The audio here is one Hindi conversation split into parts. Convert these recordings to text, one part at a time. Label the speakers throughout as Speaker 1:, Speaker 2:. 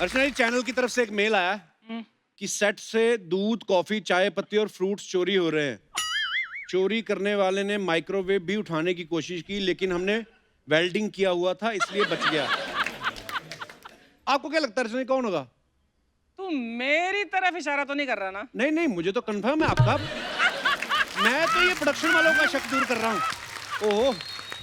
Speaker 1: अर्चना जी, चैनल की तरफ से एक मेल आया कि सेट से दूध, कॉफी, चाय पत्ती और फ्रूट्स चोरी हो रहे हैं। चोरी करने वाले ने माइक्रोवेव भी उठाने की कोशिश की, लेकिन हमने वेल्डिंग किया हुआ था, इसलिए बच गया। आपको क्या लगता है अर्चना जी, कौन होगा?
Speaker 2: तू मेरी तरफ इशारा तो नहीं कर रहा ना?
Speaker 1: नहीं नहीं, मुझे तो कंफर्म है आपका। मैं तो ये प्रोडक्शन वालों का शक दूर कर रहा हूँ। ओहो,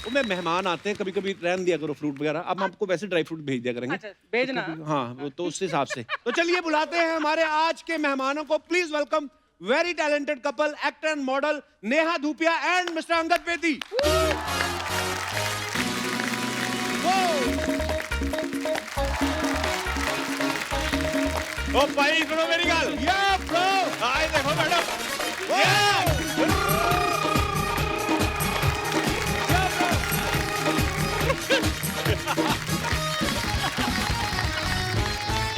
Speaker 1: वो मैं मेहमान आते हैं, कभी कभी रहन दिया करो फ्रूट वगैरह। अब हम आपको वैसे ड्राई फ्रूट भेज दिया करेंगे।
Speaker 2: अच्छा, भेजना।
Speaker 1: हाँ, वो तो उस हिसाब से। तो चलिए बुलाते हैं हमारे आज के मेहमानों को। Please welcome very talented couple, actor and model Neha Dhupia and mister Angad Bedi.
Speaker 3: ओ भाई सुनो मेरी गल।
Speaker 1: या ब्रो,
Speaker 3: हाय देखो मैडम।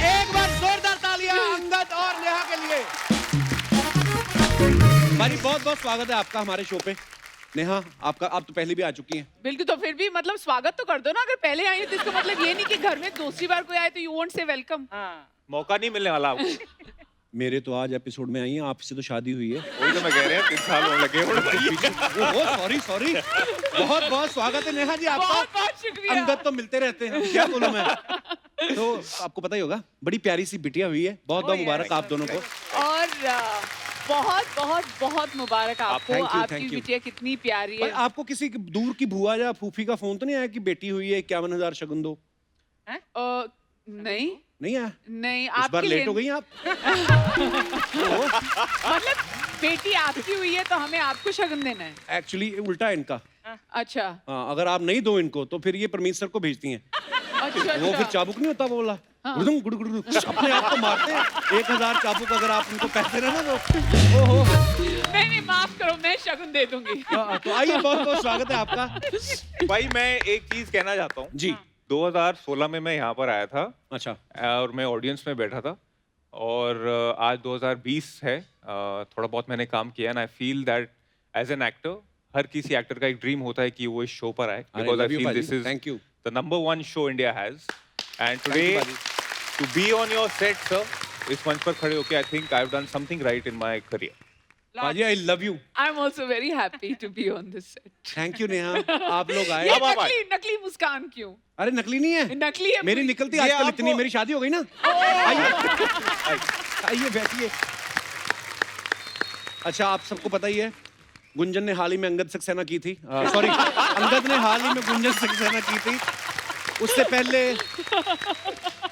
Speaker 1: एक बार जोरदार तालियां अंगद और नेहा के लिए। भाई बहुत बहुत स्वागत है आपका हमारे शो पे। नेहा, आपका आप तो पहले भी आ चुकी हैं।
Speaker 4: बिल्कुल, तो फिर भी मतलब स्वागत तो कर दो ना। अगर पहले आई तो इसका मतलब ये नहीं कि घर में दूसरी बार कोई आए तो यू वोंट से वेलकम।
Speaker 2: हाँ।
Speaker 3: मौका नहीं मिलने वाला आपको।
Speaker 1: मेरे तो आज एपिसोड में आई हैं, आपसे तो शादी हुई है।
Speaker 3: वही तो मैं कह रहे हैं 3 साल होने लगे।
Speaker 1: सॉरी सॉरी, बहुत बहुत स्वागत है नेहा जी आपका।
Speaker 4: बहुत बहुत शुक्रिया।
Speaker 1: अंगद तो मिलते रहते हैं, क्या बोलूं मैं। तो आपको पता ही होगा, बड़ी प्यारी सी बिटिया हुई है। बहुत बहुत मुबारक आप दोनों को।
Speaker 4: और बहुत बहुत बहुत मुबारक आपको।
Speaker 1: thank you,
Speaker 4: आपकी
Speaker 1: thank you।
Speaker 4: बिटिया कितनी प्यारी
Speaker 1: भाई,
Speaker 4: है।
Speaker 1: आपको किसी दूर की बुआ या फूफी का फोन तो नहीं आया कि बेटी हुई है, 51,000 शगुन दो?
Speaker 4: नहीं
Speaker 1: नहीं आया?
Speaker 4: नहीं,
Speaker 1: इस बार
Speaker 4: आपके
Speaker 1: लेट
Speaker 4: लिए
Speaker 1: हो गई आप।
Speaker 4: मतलब बेटी आपकी हुई है तो हमें आपको शगन देना है।
Speaker 1: एक्चुअली उल्टा है इनका।
Speaker 4: अच्छा
Speaker 1: हाँ, अगर आप नहीं दो इनको तो फिर ये परमीत सर को भेजती हैं।
Speaker 4: अच्छा
Speaker 1: वो फिर चाबुक नहीं होता वो वाला, गुड़ुम गुड़ गुड़ गुड़, अपने आप को मारते हैं। 1,000 चाबुक अगर आप उनको पैसे ना दो। ओहो,
Speaker 4: नहीं नहीं, माफ करो, मैं शगुन दे दूंगी।
Speaker 1: तो आइए, बहुत बहुत स्वागत है आपका।
Speaker 3: भाई मैं एक चीज कहना चाहता हूँ।
Speaker 1: जी।
Speaker 3: 2016 में मैं यहाँ पर आया था
Speaker 1: अच्छा,
Speaker 3: और मैं ऑडियंस में बैठा था, और आज 2020 है। थोड़ा बहुत मैंने काम किया and I feel that as an actor, हर किसी एक्टर का एक ड्रीम होता है कि वो इस शो पर आए, because I feel this is
Speaker 1: thank you.
Speaker 3: the #1 show India has, and
Speaker 1: Thank you,
Speaker 3: today
Speaker 1: Baji.
Speaker 3: to be on your set, sir, इस मंच पर खड़े होके I think I've done something right in my career.
Speaker 1: बाजी, I love you.
Speaker 4: I am also very happy to be on this set.
Speaker 1: Thank you Neha, आप लोग आए।
Speaker 4: ये
Speaker 3: अब आप आए।
Speaker 4: नकली नकली मुस्कान क्यों?
Speaker 1: अरे नकली नहीं है,
Speaker 4: नकली है
Speaker 1: मेरी
Speaker 4: पूरी।
Speaker 1: निकलती
Speaker 3: ये
Speaker 1: आजकल
Speaker 3: आपको-
Speaker 1: इतनी। मेरी शादी हो गई ना। आइए बैठिए। अच्छा, आप सबको पता ही है, गुंजन ने हाल ही में अंगद सक्सेना की थी। सॉरी, अंगद ने हाल ही में गुंजन सक्सेना की थी। उससे पहले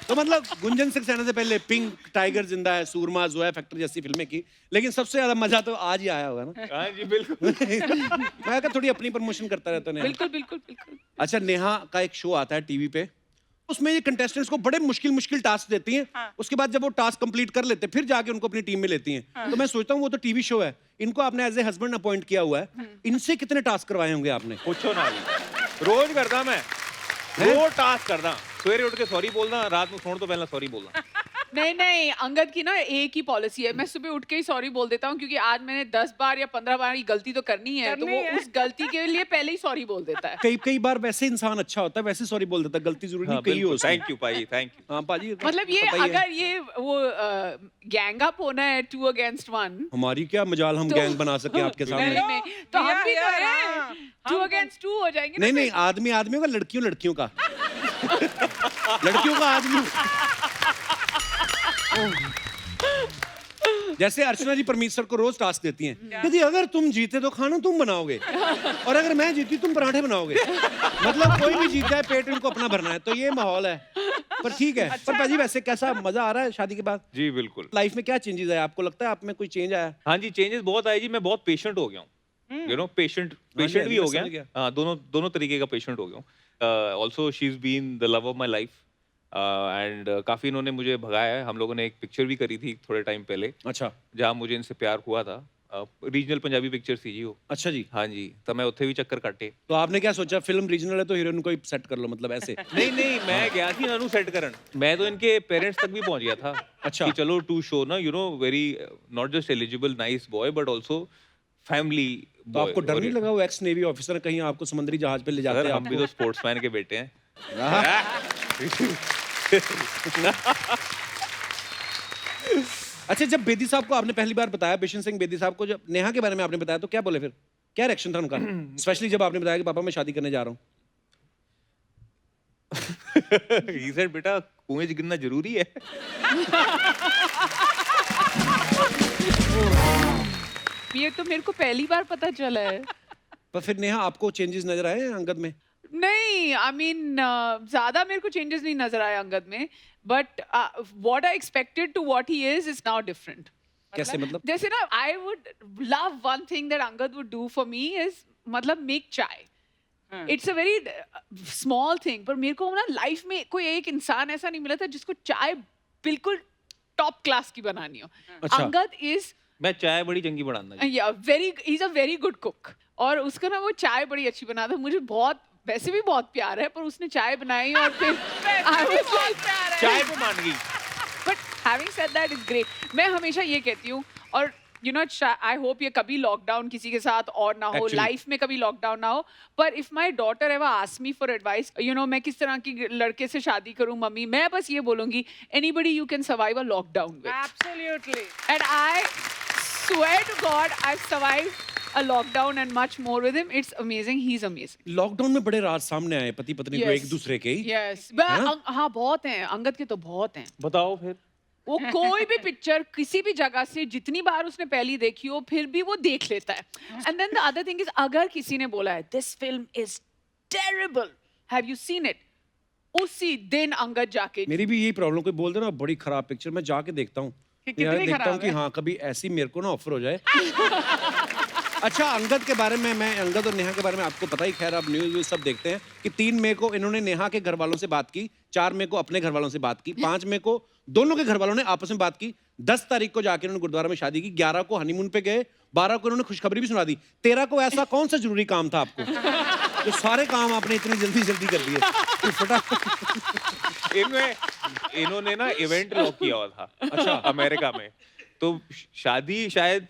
Speaker 1: तो मतलब गुंजन सक्सेना से पहले पिंक, टाइगर जिंदा है, सूरमा, जोया फैक्टर जैसी फिल्में की। लेकिन सबसे ज्यादा मजा तो आज ही आया होगा ना।
Speaker 3: हाँ जी बिल्कुल।
Speaker 1: मैं थोड़ी अपनी प्रमोशन करता रहता हूँ।
Speaker 4: बिल्कुल बिल्कुल बिल्कुल।
Speaker 1: अच्छा, नेहा का एक शो आता है टीवी पे, उसमें ये कंटेस्टेंट्स को बड़े मुश्किल मुश्किल टास्क देती हैं।
Speaker 2: हाँ।
Speaker 1: उसके बाद जब वो टास्क कंप्लीट कर लेते हैं, फिर जाके उनको अपनी टीम में लेती हैं। तो मैं सोचता हूँ वो तो टीवी शो है, इनको आपने एज ए हस्बैंड अपॉइंट किया हुआ है, इनसे कितने टास्क करवाए होंगे आपने?
Speaker 3: पूछो ना अभी। रोज करदा मैं, रोज टास्क करदा। सवेरे उठ के सॉरी बोलना, रात में सोने तो पहले सॉरी बोलना।
Speaker 4: नहीं नहीं, अंगद की ना एक ही पॉलिसी है, मैं सुबह उठ के ही सॉरी बोल देता हूँ, क्योंकि आज मैंने 10 बार या 15 बार ये गलती तो करनी है, तो
Speaker 2: करनी
Speaker 4: वो
Speaker 2: है।
Speaker 4: उस गलती के लिए पहले ही सॉरी बोल देता है।
Speaker 1: कई कई बार वैसे इंसान अच्छा होता है, वैसे सॉरी बोल देता है, गलती जरूरी नहीं कही हो उसकी।
Speaker 3: थैंक यू भाई, थैंक यू।
Speaker 1: हाँ पाजी,
Speaker 4: मतलब ये
Speaker 1: पता ही है।
Speaker 4: अगर ये वो गैंग अप होना है 2 against 1,
Speaker 1: हमारी क्या मजाल हम
Speaker 4: तो-
Speaker 1: गैंग बना सके आपके
Speaker 4: नहीं,
Speaker 1: सामने।
Speaker 4: नहीं, तो हम भी तो
Speaker 2: यार,
Speaker 4: हैं,
Speaker 2: हाँ।
Speaker 4: 2 against 2 हो जाएंगे ना
Speaker 1: नहीं नहीं,
Speaker 4: फिर।
Speaker 1: आदमी आदमियों का, लड़कियों लड़कियों का। लड़कियों का आदमी। जैसे अर्चना जी परमीत सर को रोज टास्क देती हैं, यदि अगर तुम जीते तो खाना तुम बनाओगे, और अगर मैं जीती तुम पराठे बनाओगे। मतलब कोई भी जीत जाए, पेट उनको अपना भरना है। तो ये माहौल है, पर ठीक है। पर पाजी वैसे कैसा मजा आ रहा है शादी के बाद?
Speaker 3: जी बिल्कुल।
Speaker 1: लाइफ में क्या चेंजेस आए? आपको लगता है आप में कोई चेंज आया?
Speaker 3: हाँ जी, चेंजेस बहुत आए जी। मैं बहुत पेशेंट हो गया हूँ, यू नो, पेशेंट पेशेंट भी
Speaker 1: मैं
Speaker 3: हो
Speaker 1: समझ
Speaker 3: गया।
Speaker 1: गया।
Speaker 3: हाँ, दोनों दोनों तरीके का पेशेंट हो गया हूँ। Also she is been the love of my life, and काफी इन्होंने मुझे भगाया है। हम लोगों ने एक पिक्चर भी करी थी थोड़े टाइम पहले,
Speaker 1: अच्छा
Speaker 3: जहाँ मुझे इनसे प्यार हुआ था। रीजनल पंजाबी पिक्चर सी जी वो।
Speaker 1: अच्छा जी।
Speaker 3: हाँ जी, तो मैं उत्थे भी चक्कर काटे।
Speaker 1: तो आपने क्या सोचा, फिल्म रीजनल है तो हीरोइन को ही सेट कर लो, मतलब ऐसे?
Speaker 3: नहीं नहीं, मैं गया थी नानू सेट करन। मैं तो इनके पेरेंट्स तक भी पहुंच गया था।
Speaker 1: अच्छा।
Speaker 3: कि चलो टू शो ना, you know, very not just eligible nice boy but also family.
Speaker 1: तो आपको डर नहीं लगा वो एक्स नेवी ऑफिसर कहीं आपको समुद्री जहाज पे ले जाते
Speaker 3: सर
Speaker 1: हैं?
Speaker 3: हम भी तो स्पोर्ट्समैन के बेटे हैं।
Speaker 1: अच्छा, जब बेदी साहब को आपने पहली बार बताया, बिशन सिंह बेदी साहब को जब नेहा के बारे में आपने बताया, तो क्या बोले फिर? क्या रिएक्शन था उनका? स्पेशली जब आपने बताया कि पापा मैं शादी करने जा रहा हूँ।
Speaker 3: He said, बेटा कुएं गिरना जरूरी है।
Speaker 4: ये तो मेरे को पहली बार पता चला है।
Speaker 1: पर फिर नेहा आपको चेंजेस नजर आए हैं अंगद में?
Speaker 4: नहीं, आई मीन ज्यादा मेरे को चेंजेस नहीं नजर आए अंगद में, but what I expected to what he is now different.
Speaker 1: कैसे मतलब?
Speaker 4: जैसे ना, I would love one thing that Angad would do for me is मतलब make chai. It's a very small thing, पर मेरे को ना लाइफ में कोई एक इंसान ऐसा नहीं मिला था जिसको चाय बिल्कुल टॉप क्लास की बनानी हो।
Speaker 1: अच्छा।
Speaker 4: अंगद इज
Speaker 3: मैं चाय बड़ी चंगी बनाना।
Speaker 4: He is a very good cook, और उसका ना वो चाय बड़ी अच्छी बनाता है। मुझे बहुत, वैसे भी बहुत प्यार है, पर उसने चाय बनाई और फिर
Speaker 3: चाय पे मान गई।
Speaker 4: But having said that is great. मैं हमेशा ये कहती हूँ, और यू नो आई होप ये कभी लॉकडाउन किसी के साथ और ना हो,
Speaker 1: Actually.
Speaker 4: लाइफ में कभी लॉकडाउन ना हो, पर if my daughter ever ask me for advice, you know मैं किस तरह की लड़के से शादी करूँ मम्मी, मैं बस ये बोलूंगी anybody you can survive a lockdown with.
Speaker 2: Absolutely.
Speaker 4: And I swear to God, I've survived a lockdown and much more with him. It's amazing. He's amazing.
Speaker 1: Lockdown में बड़े राज सामने आए पति पत्नी को
Speaker 4: Yes.
Speaker 1: एक दूसरे के ही।
Speaker 4: Yes.
Speaker 1: हाँ?
Speaker 4: हाँ, बहुत हैं। अंगद के तो बहुत हैं।
Speaker 3: बताओ फिर।
Speaker 4: वो कोई भी पिक्चर किसी भी जगह से जितनी बार उसने पहली देखी हो, फिर भी वो देख लेता है। And then the other thing is, अगर किसी ने बोला है this film is terrible, have you seen it, उसी दिन अंगद जाके
Speaker 1: मेरी भी यही प्रॉब्लम, कोई बोल दे ना बड़ी खराब पिक्चर, मैं जाके देखता हूँ।
Speaker 2: कितनी
Speaker 1: यार देखता
Speaker 2: खराब
Speaker 1: हूँ कि
Speaker 2: है?
Speaker 1: हाँ कभी ऐसी मेरे को ना ऑफर हो जाए। अच्छा, अंगद के बारे में, मैं अंगद और नेहा के बारे में आपको पता ही, खैर आप न्यूज़ सब देखते हैं कि 3 मई को इन्होंने नेहा के घर वालों से बात की, 4 मई को अपने घर वालों से बात की, 5 मई को दोनों के घर वालों ने आपस में बात की, 10 तारीख को जाके उन्होंने गुरुद्वारा में शादी की, 11 को हनीमून पे गए, 12 को उन्होंने खुशखबरी भी सुना दी, 13 को ऐसा कौन सा जरूरी काम था आपको जो सारे काम आपने इतनी जल्दी जल्दी कर दिए? तो फटाफट
Speaker 3: इन्होंने ना इवेंट लॉक किया हुआ था। अच्छा। अमेरिका में तो शादी शायद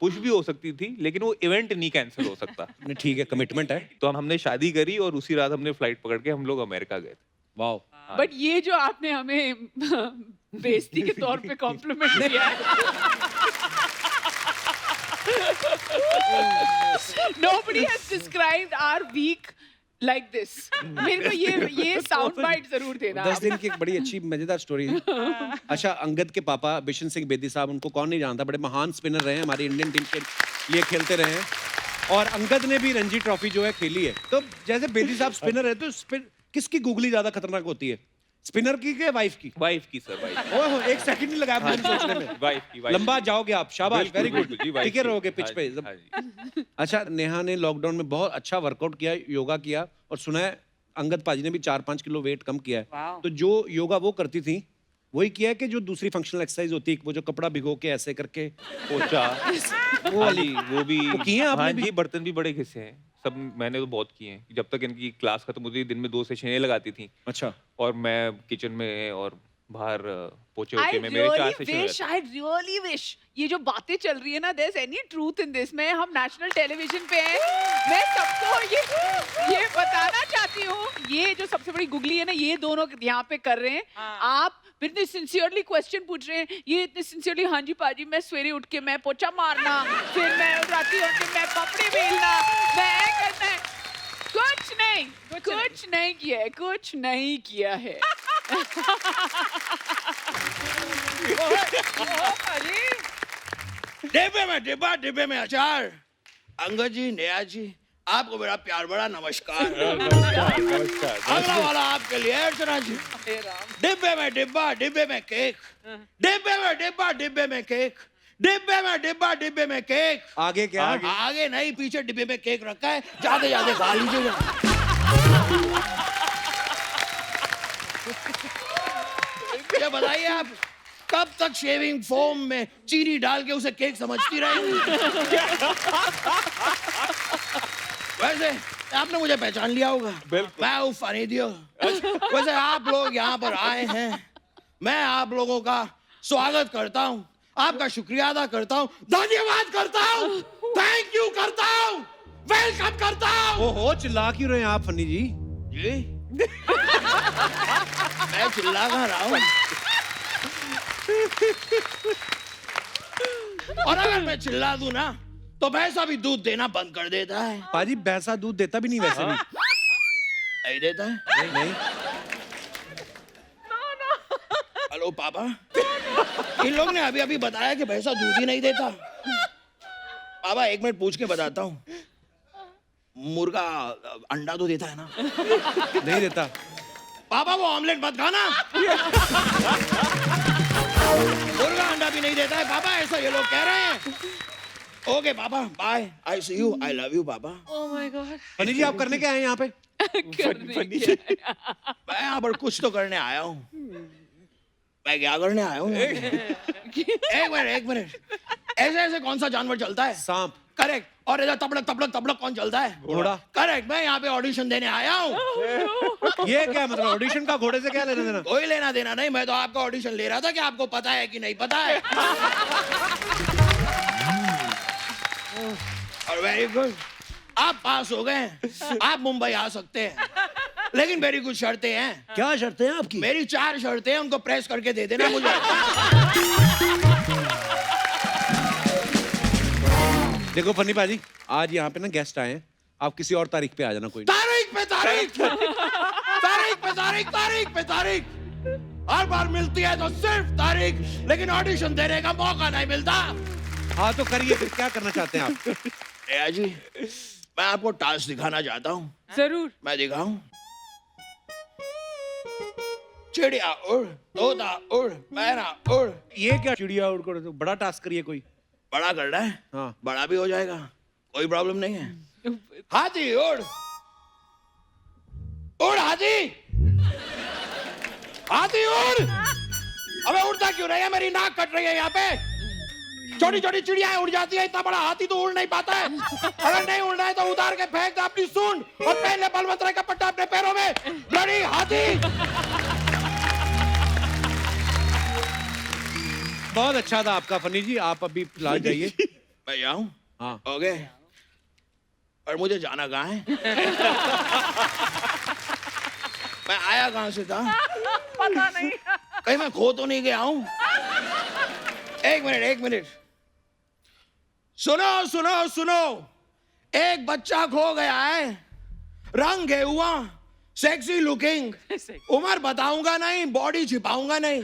Speaker 3: पुश भी हो सकती थी, लेकिन वो इवेंट नहीं कैंसिल हो सकता।
Speaker 1: नहीं, ठीक है, कमिटमेंट है।
Speaker 3: तो हमने शादी करी और उसी रात हमने फ्लाइट पकड़ के हम लोग अमेरिका गए थे।
Speaker 1: वाओ।
Speaker 4: बट ये जो आपने हमें बेइज्जती के तौर पे कॉम्प्लीमेंट दिया है, nobody has described our week like this. मेरे को ये साउंड बाइट जरूर देना।
Speaker 1: 10 दिन की एक बड़ी अच्छी मजेदार स्टोरी है। अच्छा, अंगद के पापा बिशन सिंह बेदी साहब, उनको कौन नहीं जानता, बड़े महान स्पिनर रहे हैं, हमारी इंडियन टीम के लिए खेलते रहे हैं, और अंगद ने भी रणजी ट्रॉफी जो है खेली है। तो जैसे बेदी साहब स्पिनर है, तो स्पिन किसकी गूगली ज्यादा खतरनाक होती है, स्पिनर की के वाइफ की?
Speaker 3: वाइफ की सर, वाइफ।
Speaker 1: ओहो, एक सेकंड नहीं लगाया मुझे सोचने में।
Speaker 3: वाइफ की, वाइफ।
Speaker 1: लंबा जाओगे आप, शाबाश, वेरी गुड,
Speaker 3: बिल्कुल जी, वाइफ
Speaker 1: टिके
Speaker 3: की।
Speaker 1: रहोगे पिच
Speaker 3: हाँ
Speaker 1: पे।
Speaker 3: जी, हाँ जी।
Speaker 1: अच्छा, नेहा ने लॉकडाउन में बहुत अच्छा वर्कआउट किया, योगा किया, और सुना है अंगद पाजी ने भी 4-5 किलो वेट कम किया है।
Speaker 2: वाओ।
Speaker 1: तो जो योगा वो करती थी वही किया है कि जो दूसरी फंक्शनल एक्सरसाइज होती है, वो जो कपड़ा भिगो के ऐसे करके
Speaker 3: पोचा,
Speaker 1: वो वाली
Speaker 3: वो भी
Speaker 1: वो किए हैं आपने
Speaker 3: हाँ
Speaker 1: भी?
Speaker 3: जी, बर्तन भी बड़े घिसे हैं सब, मैंने तो बहुत किए हैं। जब तक इनकी क्लास खत्म होती थी, दिन में 2 सेशनें लगाती थी,
Speaker 1: अच्छा,
Speaker 3: और मैं किचन में और बाहर पोचे
Speaker 4: I
Speaker 3: होके में मेरे 4
Speaker 4: really
Speaker 3: session
Speaker 4: wish, I really wish ये जो बातें चल रही है ना, there's any truth in this। मैं, हम नेशनल टेलीविजन पे हैं, मैं सबको ये बताना चाहती हूँ, ये जो सबसे बड़ी गुगली है ना, ये दोनों यहाँ पे कर रहे हैं। आप फिर इतने सिंसियरली क्वेश्चन पूछ रहे हैं, ये इतने सिंसियरली, हाँ जी पाजी मैं सवेरे उठ के मैं पोछा मारना, फिर मैं राती उठ के मैं कपड़े बेलना, मैं करना है, कुछ नहीं किया है, कुछ नहीं किया है।
Speaker 5: डिब्बे में अचार। अंगद जी, नेहा जी, आपको मेरा प्यार बड़ा नमस्कार। अगला वाला आपके लिए अर्चना जी। डिब्बे में डिब्बा, डिब्बे में केक, डिब्बे में डिब्बा, डिब्बे में केक, डिब्बे में डिब्बा, डिब्बे में केक।
Speaker 1: आगे क्या?
Speaker 5: आगे नहीं, पीछे डिब्बे में केक रखा है, जाते जाते खा लीजिएगा। ये बताइए आप कब तक शेविंग फोम में चीनी डाल के उसे केक समझती रहेंगी? वैसे आपने मुझे पहचान लिया होगा, मैं हूँ फनी दियो। वैसे आप लोग यहाँ पर आए हैं, मैं आप लोगों का स्वागत करता हूँ, आपका शुक्रिया अदा करता हूँ, धन्यवाद करता हूँ, थैंक यू करता हूँ, वेलकम करता हूँ।
Speaker 1: ओहो, चिल्ला क्यों रहे हैं आप फन्नी जी?
Speaker 5: जी मैं चिल्ला कहाँ रहा हूँ? और अगर मैं चिल्ला दूं ना तो भैंसा भी दूध देना बंद कर देता है।
Speaker 1: पाजी भैंसा दूध देता भी नहीं वैसे भी।
Speaker 5: नहीं देता है?
Speaker 1: नहीं।
Speaker 5: हेलो पापा, इन लोग ने अभी अभी बताया कि भैंसा दूध ही नहीं देता। पापा 1 मिनट पूछ के बताता हूँ, मुर्गा अंडा तो देता है ना?
Speaker 1: नहीं देता।
Speaker 5: पापा वो ऑमलेट मत खाना। मुर्गा अंडा भी नहीं देता है पापा, ऐसा ये लोग कह रहे हैं। ओके पापा, bye, I see you, I love you पापा।
Speaker 4: Oh my God.
Speaker 1: फनी जी आप करने क्या आए यहाँ पे?
Speaker 5: मैं यहाँ पर कुछ तो करने आया हूँ। मैं क्या करने आया हूँ? एक मिनट, ऐसे ऐसे कौन सा जानवर चलता है?
Speaker 1: सांप।
Speaker 5: करेक्ट। और इधर तबड़क तबड़क तबड़क कौन चलता है?
Speaker 1: घोड़ा।
Speaker 5: करेक्ट। मैं यहाँ पे ऑडिशन देने आया हूँ।
Speaker 1: ये क्या मतलब ऑडिशन का घोड़े से क्या लेना देना?
Speaker 5: कोई लेना देना नहीं, मैं तो आपका ऑडिशन ले रहा था कि आपको पता है कि नहीं पता है। और वेरी गुड, आप पास हो गए हैं, आप मुंबई आ सकते हैं, लेकिन मेरी कुछ शर्तें हैं।
Speaker 1: क्या शर्तें हैं आपकी?
Speaker 5: मेरी 4 शर्तें हैं, उनको प्रेस करके दे देना मुझे।
Speaker 1: देखो फनी पाजी, आज यहाँ पे ना गेस्ट आए हैं, आप किसी और तारीख पे आ जाना। कोई
Speaker 5: तारीख पे तारीख, तारीख पे तारीख, तारीख पे तारीख। हर बार मिलती है तो सिर्फ तारीख, लेकिन ऑडिशन देने का मौका नहीं मिलता।
Speaker 1: हाँ तो करिए, फिर क्या करना चाहते हैं आप?
Speaker 5: नेहा जी, मैं आपको टास्क दिखाना चाहता हूँ।
Speaker 4: जरूर।
Speaker 5: मैं दिखाऊं? चिड़िया उड़, तोता उड़, पैरा उड़।
Speaker 1: ये क्या चिड़िया उड़ कर? बड़ा टास्क करिए कोई।
Speaker 5: बड़ा करना है?
Speaker 1: हाँ।
Speaker 5: बड़ा भी हो जाएगा, कोई प्रॉब्लम नहीं है। हाथी उड़, उड़ हाथी, हाथी उड़। अबे उड़ता क्यों नहीं है? मेरी नाक कट रही है यहाँ पे। छोटी छोटी चिड़िया उड़ जाती है, इतना बड़ा हाथी तो उड़ नहीं पाता है। अगर नहीं उड़ना है तो उतार के फेंक दे अपनी सूंड और पहन ले बलवंतराय का पट्टा अपने पैरों में। ब्लडी हाथी।
Speaker 1: बहुत अच्छा था आपका फनी जी, आप अभी फिलहाल जाइए।
Speaker 5: मैं जाऊं?
Speaker 1: हाँ।
Speaker 5: ओके। और मुझे जाना कहाँ है? मैं आया कहाँ से था?
Speaker 4: पता नहीं।
Speaker 5: कहीं मैं खो तो नहीं गया हूँ? एक मिनट। सुनो सुनो सुनो, एक बच्चा खो गया है, रंग है हुआ, सेक्सी लुकिंग, उम्र बताऊंगा नहीं, बॉडी छिपाऊंगा नहीं।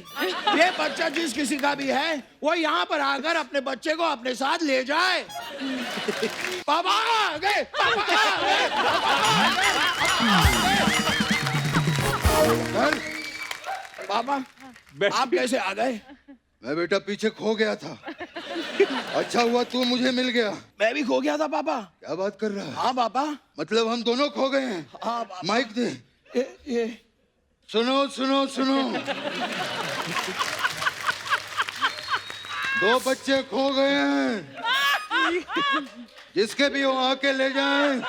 Speaker 5: ये बच्चा जिस किसी का भी है, वो यहाँ पर आकर अपने बच्चे को अपने साथ ले जाए। पापा आ गए, पापा आ गए, पापा आ गए। पापा, आप कैसे आ गए?
Speaker 6: मैं बेटा पीछे खो गया था, अच्छा हुआ तू मुझे मिल गया।
Speaker 5: मैं भी खो गया था पापा।
Speaker 6: क्या बात कर रहा है?
Speaker 5: हाँ पापा।
Speaker 6: मतलब हम दोनों खो गए हैं?
Speaker 5: हाँ पापा।
Speaker 6: माइक दे।
Speaker 5: ये
Speaker 6: सुनो सुनो सुनो, 2 बच्चे खो गए हैं, जिसके भी हो आके ले जाएं।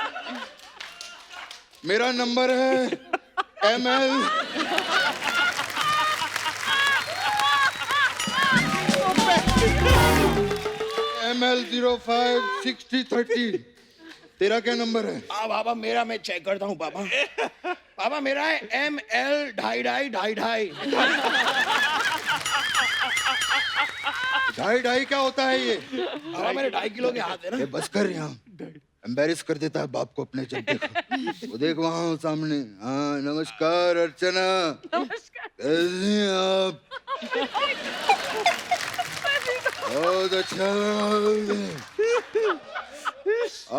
Speaker 6: मेरा नंबर है ML ML 056030। तेरा क्या नंबर है?
Speaker 5: हाँ पापा, मेरा मैं चेक करता हूँ पापा। पापा मेरा है ML 2.5
Speaker 6: ढाई क्या होता है ये?
Speaker 5: पापा मेरे 2.5 किलो के हाथ है
Speaker 6: ये
Speaker 5: ना।
Speaker 6: बस कर यहाँ, एम्बेरस कर देता है बाप को अपने जब देखो। वो देख वहाँ सामने। हाँ नमस्कार अर्चना, कैसी हैं आप? बहुत अच्छा लगा।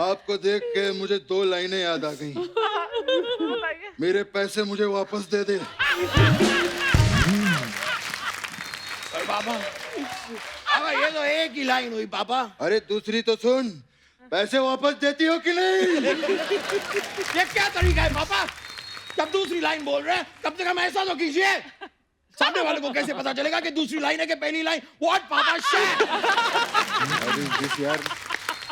Speaker 6: आपको देख के मुझे 2 लाइनें याद आ गई। मेरे पैसे मुझे वापस दे दे।
Speaker 5: और पापा, पापा ये तो एक ही लाइन हुई पापा।
Speaker 6: अरे दूसरी तो सुन, पैसे वापस देती हो कि नहीं?
Speaker 5: ये क्या तरीका है पापा? जब दूसरी लाइन बोल रहे हैं तब तक हम ऐसा तो कीजिए, सामने वाले को कैसे पता चलेगा कि दूसरी लाइन है कि पहली लाइन? What पापा shit?
Speaker 6: यार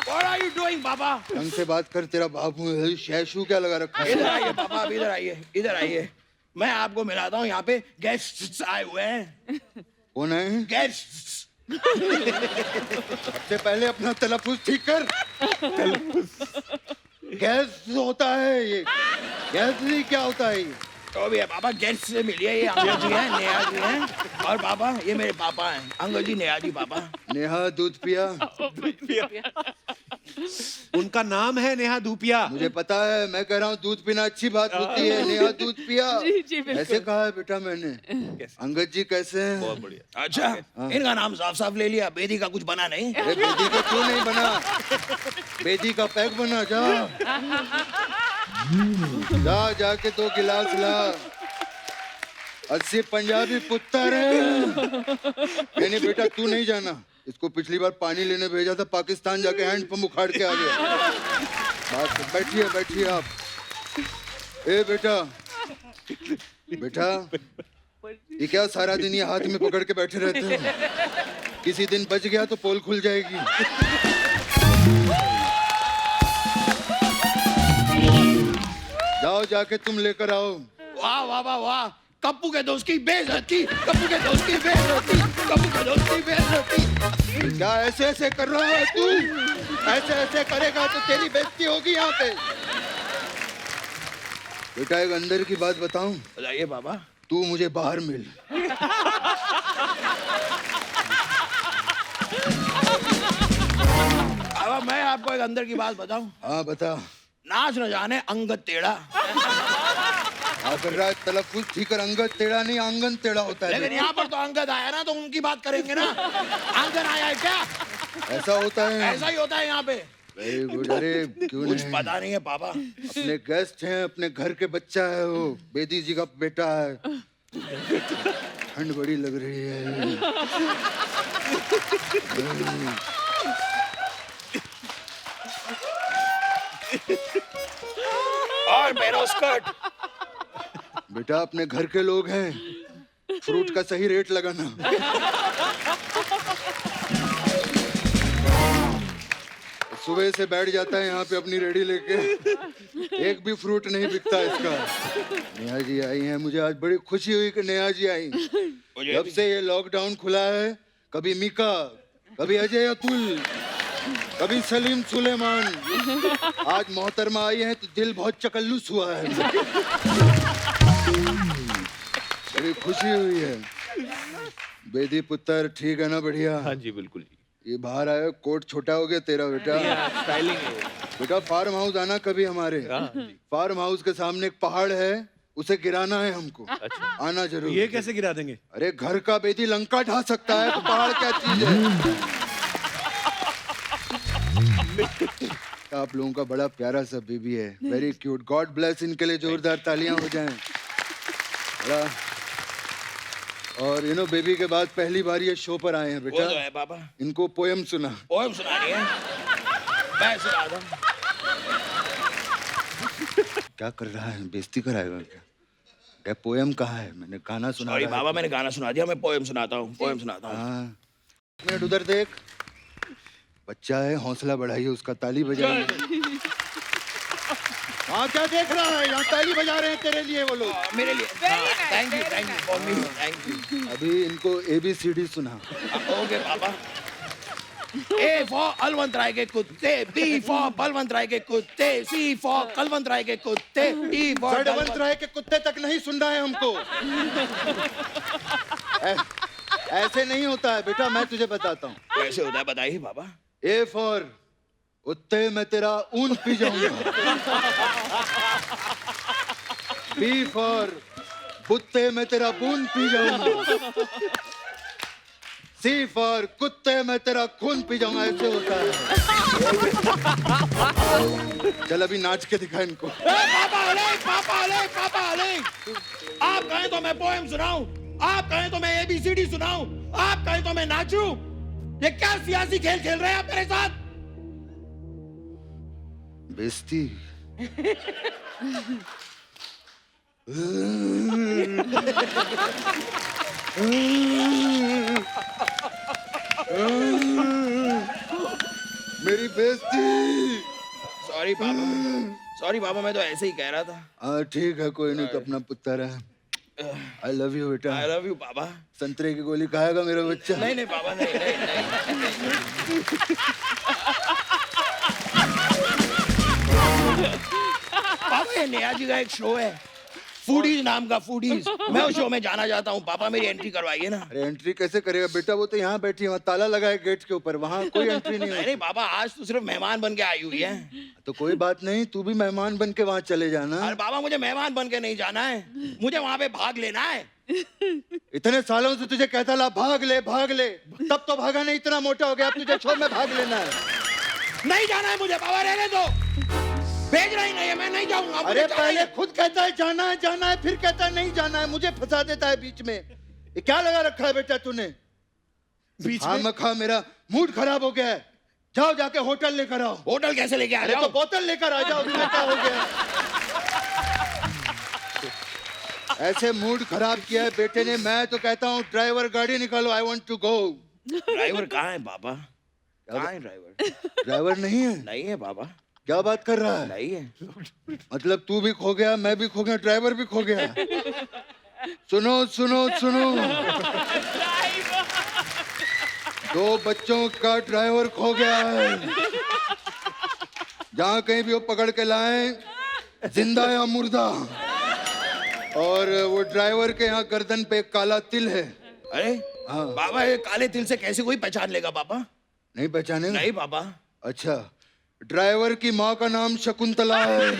Speaker 5: What are you doing पापा?
Speaker 6: ढंग से बात कर, तेरा बाबू शैशू क्या लगा रखा
Speaker 5: इधर
Speaker 6: है?
Speaker 5: आइए पापा, आप इधर आइए, इधर आइए। मैं आपको मिलाता हूँ, यहाँ पे गेस्ट्स आए हुए हैं।
Speaker 6: कौन है?
Speaker 5: गेस्ट्स।
Speaker 6: सबसे पहले अपना तलफ्फुज़ ठीक कर। गैस होता है ये, गैस नहीं क्या होता है ये?
Speaker 5: तो भी है बाबा, गेस्ट से मिलिए, ये अंकल जी हैं, नेहा जी हैं, और बाबा ये मेरे पापा हैं, अंकल जी नेहा जी पापा।
Speaker 6: नेहा दूध पिया।
Speaker 1: उनका नाम है नेहा धूपिया।
Speaker 6: मुझे पता है, मैं कह रहा हूँ दूध पीना अच्छी बात होती है। नेहा दूध पिया
Speaker 4: जी जी बिल्कुल।
Speaker 6: ऐसे कहा है बेटा मैंने। अंगद जी कैसे हैं?
Speaker 3: बहुत बढ़िया।
Speaker 5: अच्छा, इनका नाम साफ साफ ले लिया, बेदी का कुछ बना नहीं?
Speaker 6: अरे बेदी का क्यों नहीं बना? बेदी का पैक बना। जा जाके 2 गिलास ला। 80 पंजाबी पुत्तर है। नहीं बेटा तू नहीं जाना, इसको पिछली बार पानी लेने भेजा था, पाकिस्तान जाके हैंडपंप उखाड़ के आ गया। बात बैठिए आप। ए बेटा ये क्या सारा दिन ये हाथ में पकड़ के बैठे रहते हो? किसी दिन बच गया तो पोल खुल जाएगी। जाओ जाके तुम लेकर आओ।
Speaker 5: वाह वाह वाह वाह, कप्पू के दोस्त की बेइज्जती, कप्पू के दोस्त की बेइज्जती, कप्पू के दोस्त की बेइज्जती।
Speaker 6: क्या ऐसे ऐसे कर रहा है तू? ऐसे ऐसे करेगा तो तेरी बेइज्जती होगी यहाँ पे। बेटा एक अंदर की बात बताऊं?
Speaker 5: बताइए बाबा।
Speaker 6: तू मुझे बाहर मिल।
Speaker 5: बाबा मैं आपको एक अंदर की बात बताऊं?
Speaker 6: हाँ बता।
Speaker 5: नाच न जाने अंगद टेढ़ा।
Speaker 6: कर रहा है तलफ्फुज़ ठीक कर। अंगद टेढ़ा नहीं, आंगन टेढ़ा होता है।
Speaker 5: लेकिन यहाँ पर तो अंगद आया ना, तो उनकी बात करेंगे ना। आंगन आया है क्या?
Speaker 6: ऐसा होता है।
Speaker 5: ऐसा ही होता है यहाँ पे।
Speaker 6: Very good. अरे क्यों
Speaker 5: कुछ
Speaker 6: नहीं?
Speaker 5: पता नहीं है पापा।
Speaker 6: अपने गेस्ट हैं, अपने घर के बच्चा है वो, बेदी जी का बेटा है। ठंड बड़ी लग रही है।
Speaker 5: और मेरो स्कर्ट।
Speaker 6: बेटा अपने घर के लोग हैं, फ्रूट का सही रेट लगाना। सुबह से बैठ जाता है यहाँ पे अपनी रेडी लेके, एक भी फ्रूट नहीं बिकता इसका। नेहा जी आई हैं, मुझे आज बड़ी खुशी हुई कि नेहा जी आई। जब से ये लॉकडाउन खुला है, कभी मीका, कभी अजय अतुल, कभी सलीम सुलेमान, आज मोहतरमा आई है तो दिल बहुत चकल्लुस हुआ है। बड़ी खुशी हुई है। बेदी पुत्र ठीक है ना? बढ़िया।
Speaker 3: हाँ जी बिल्कुल जी।
Speaker 6: ये बाहर आया, कोट छोटा हो गया तेरा बेटा।
Speaker 3: स्टाइलिंग है।
Speaker 6: बेटा फार्म हाउस आना कभी हमारे। फार्म हाउस के सामने एक पहाड़ है, उसे गिराना है हमको।
Speaker 3: अच्छा।
Speaker 6: आना जरूर।
Speaker 1: ये कैसे गिरा देंगे?
Speaker 6: अरे घर का बेदी लंका ढा सकता है तो पहाड़ क्या चीज है? आप लोगों का बड़ा प्यारा सा बेबी है, वेरी क्यूट। गॉड ब्लेस इनके लिए जोरदार तालियां हो जाएं। बड़ा। और यू नो बेबी के बाद पहली बार ये शो पर आए हैं बेटा।
Speaker 5: वो तो है पापा।
Speaker 6: इनको पोयम सुना।
Speaker 5: पोएम सुनानी है? मैं सुना दूं।
Speaker 6: क्या कर रहा है? बेइज्जती कराएगा क्या? क्या पोयम कहाँ है? मैंने गाना सुना
Speaker 5: सॉरी
Speaker 6: रहा है।
Speaker 5: बाबा, मैंने गाना सुना दिया, मैं पोएम सुनाता हूँ, पोएम सुनाता हूँ।
Speaker 6: हाँ। एक मिनट उधर देख, बच्चा है, हौसला बढ़ाइए उसका, ताली बजाइए। हाँ क्या देख रहा है? यहाँ ताली बजा रहे हैं तेरे लिए वो लोग।
Speaker 5: मेरे लिए।
Speaker 4: Very nice,
Speaker 5: thank you,
Speaker 4: very
Speaker 5: thank you for me, thank you.
Speaker 6: अभी इनको ABCD सुना।
Speaker 5: ओके पापा। A फॉर अलवंत राय के कुत्ते, B फॉर बलवंत राय के कुत्ते, C फॉर कलवंत राय के कुत्ते, D फॉर
Speaker 6: जड़वंत राय के कुत्ते तक नहीं सुन रहा है हमको। ऐसे नहीं होता है बेटा, मैं तुझे बताता हूँ।
Speaker 5: कैसे होता है बताइए पापा।
Speaker 6: A फॉर उत्ते मैं तेरा ऊन पी जाऊंगा। B फॉर बुत्ते मैं तेरा बून पी जाऊंगा। C फॉर कुत्ते मैं तेरा खून पी जाऊंगा। ऐसे होता है। चल अभी नाच के दिखा इनको।
Speaker 5: पापा अलग, पापा अलग, पापा अलग। आप कहें तो मैं पोएम सुनाऊं, आप कहें तो मैं ABCD सुनाऊं, आप कहें तो मैं नाचूं। ये क्या सियासी खेल खेल रहे हैं आप मेरे साथ?
Speaker 6: बेइज्जती। मेरी बेइज्जती।
Speaker 5: सॉरी पापा, सॉरी पापा, मैं तो ऐसे ही कह रहा था।
Speaker 6: हाँ ठीक है, कोई नहीं, तो अपना पुत्र है। आई लव यू बेटा।
Speaker 5: आई लव यू पापा।
Speaker 6: संतरे की गोली खाएगा मेरा बच्चा?
Speaker 5: नहीं नहीं पापा, नहीं नहीं नहीं। पापा ये नेहा जी का एक शो है, फूडीज नाम का, फूडीज। मैं उस शो में जाना चाहता हूँ पापा, मेरी एंट्री करवाइए ना।
Speaker 6: अरे एंट्री कैसे करेगा बेटा, वो तो यहाँ बैठी है, वहाँ ताला लगा है गेट के ऊपर, वहाँ कोई एंट्री नहीं
Speaker 5: नहीं
Speaker 6: होती।
Speaker 5: पापा, आज तो सिर्फ मेहमान बन के आई हुई है।
Speaker 6: तो कोई बात नहीं, तू भी मेहमान बन के वहाँ चले जाना।
Speaker 5: अरे पापा, मुझे मेहमान बन के नहीं जाना है, मुझे वहाँ पे भाग लेना है।
Speaker 6: इतने सालों से तुझे कहता ला भाग ले भाग ले, तब तो भागा नहीं, इतना मोटा हो गया, अब तुझे शो में भाग लेना है।
Speaker 5: नहीं जाना है मुझे पापा, रहने दो। भेज रही नहीं है, मैं नहीं जाऊंगा।
Speaker 6: अरे पहले खुद कहता है जाना है, फिर कहता है नहीं जाना है, मुझे फंसा देता है बीच में। ये क्या लगा रखा है बेटा तूने?
Speaker 1: बीच
Speaker 6: हाँ
Speaker 1: में
Speaker 6: मखा, मेरा मूड खराब हो गया है, जाओ जाके होटल लेकर आओ।
Speaker 5: होटल कैसे लेके आ
Speaker 6: अरे
Speaker 5: जाओ?
Speaker 6: तो बोतल लेकर आ जाओ, तुम्हें क्या हो गया? ऐसे मूड खराब किया है बेटे ने। मैं तो कहता हूँ ड्राइवर गाड़ी निकालो, I want to go.
Speaker 5: Driver कहाँ है पापा? कहाँ है ड्राइवर?
Speaker 6: ड्राइवर नहीं है?
Speaker 5: नहीं है पापा,
Speaker 6: क्या बात कर रहा है?
Speaker 5: नहीं है।
Speaker 6: मतलब तू भी खो गया, मैं भी खो गया, ड्राइवर भी खो गया। सुनो सुनो सुनो, 2 बच्चों का ड्राइवर खो गया है। जहाँ कहीं भी वो पकड़ के लाए, जिंदा या मुर्दा। और वो ड्राइवर के यहाँ गर्दन पे एक काला तिल है।
Speaker 5: अरे
Speaker 6: हाँ।
Speaker 5: पापा, ये काले तिल से कैसे कोई पहचान लेगा पापा?
Speaker 6: नहीं पहचाने?
Speaker 5: नहीं पापा।
Speaker 6: अच्छा, ड्राइवर की माँ का नाम शकुंतला है।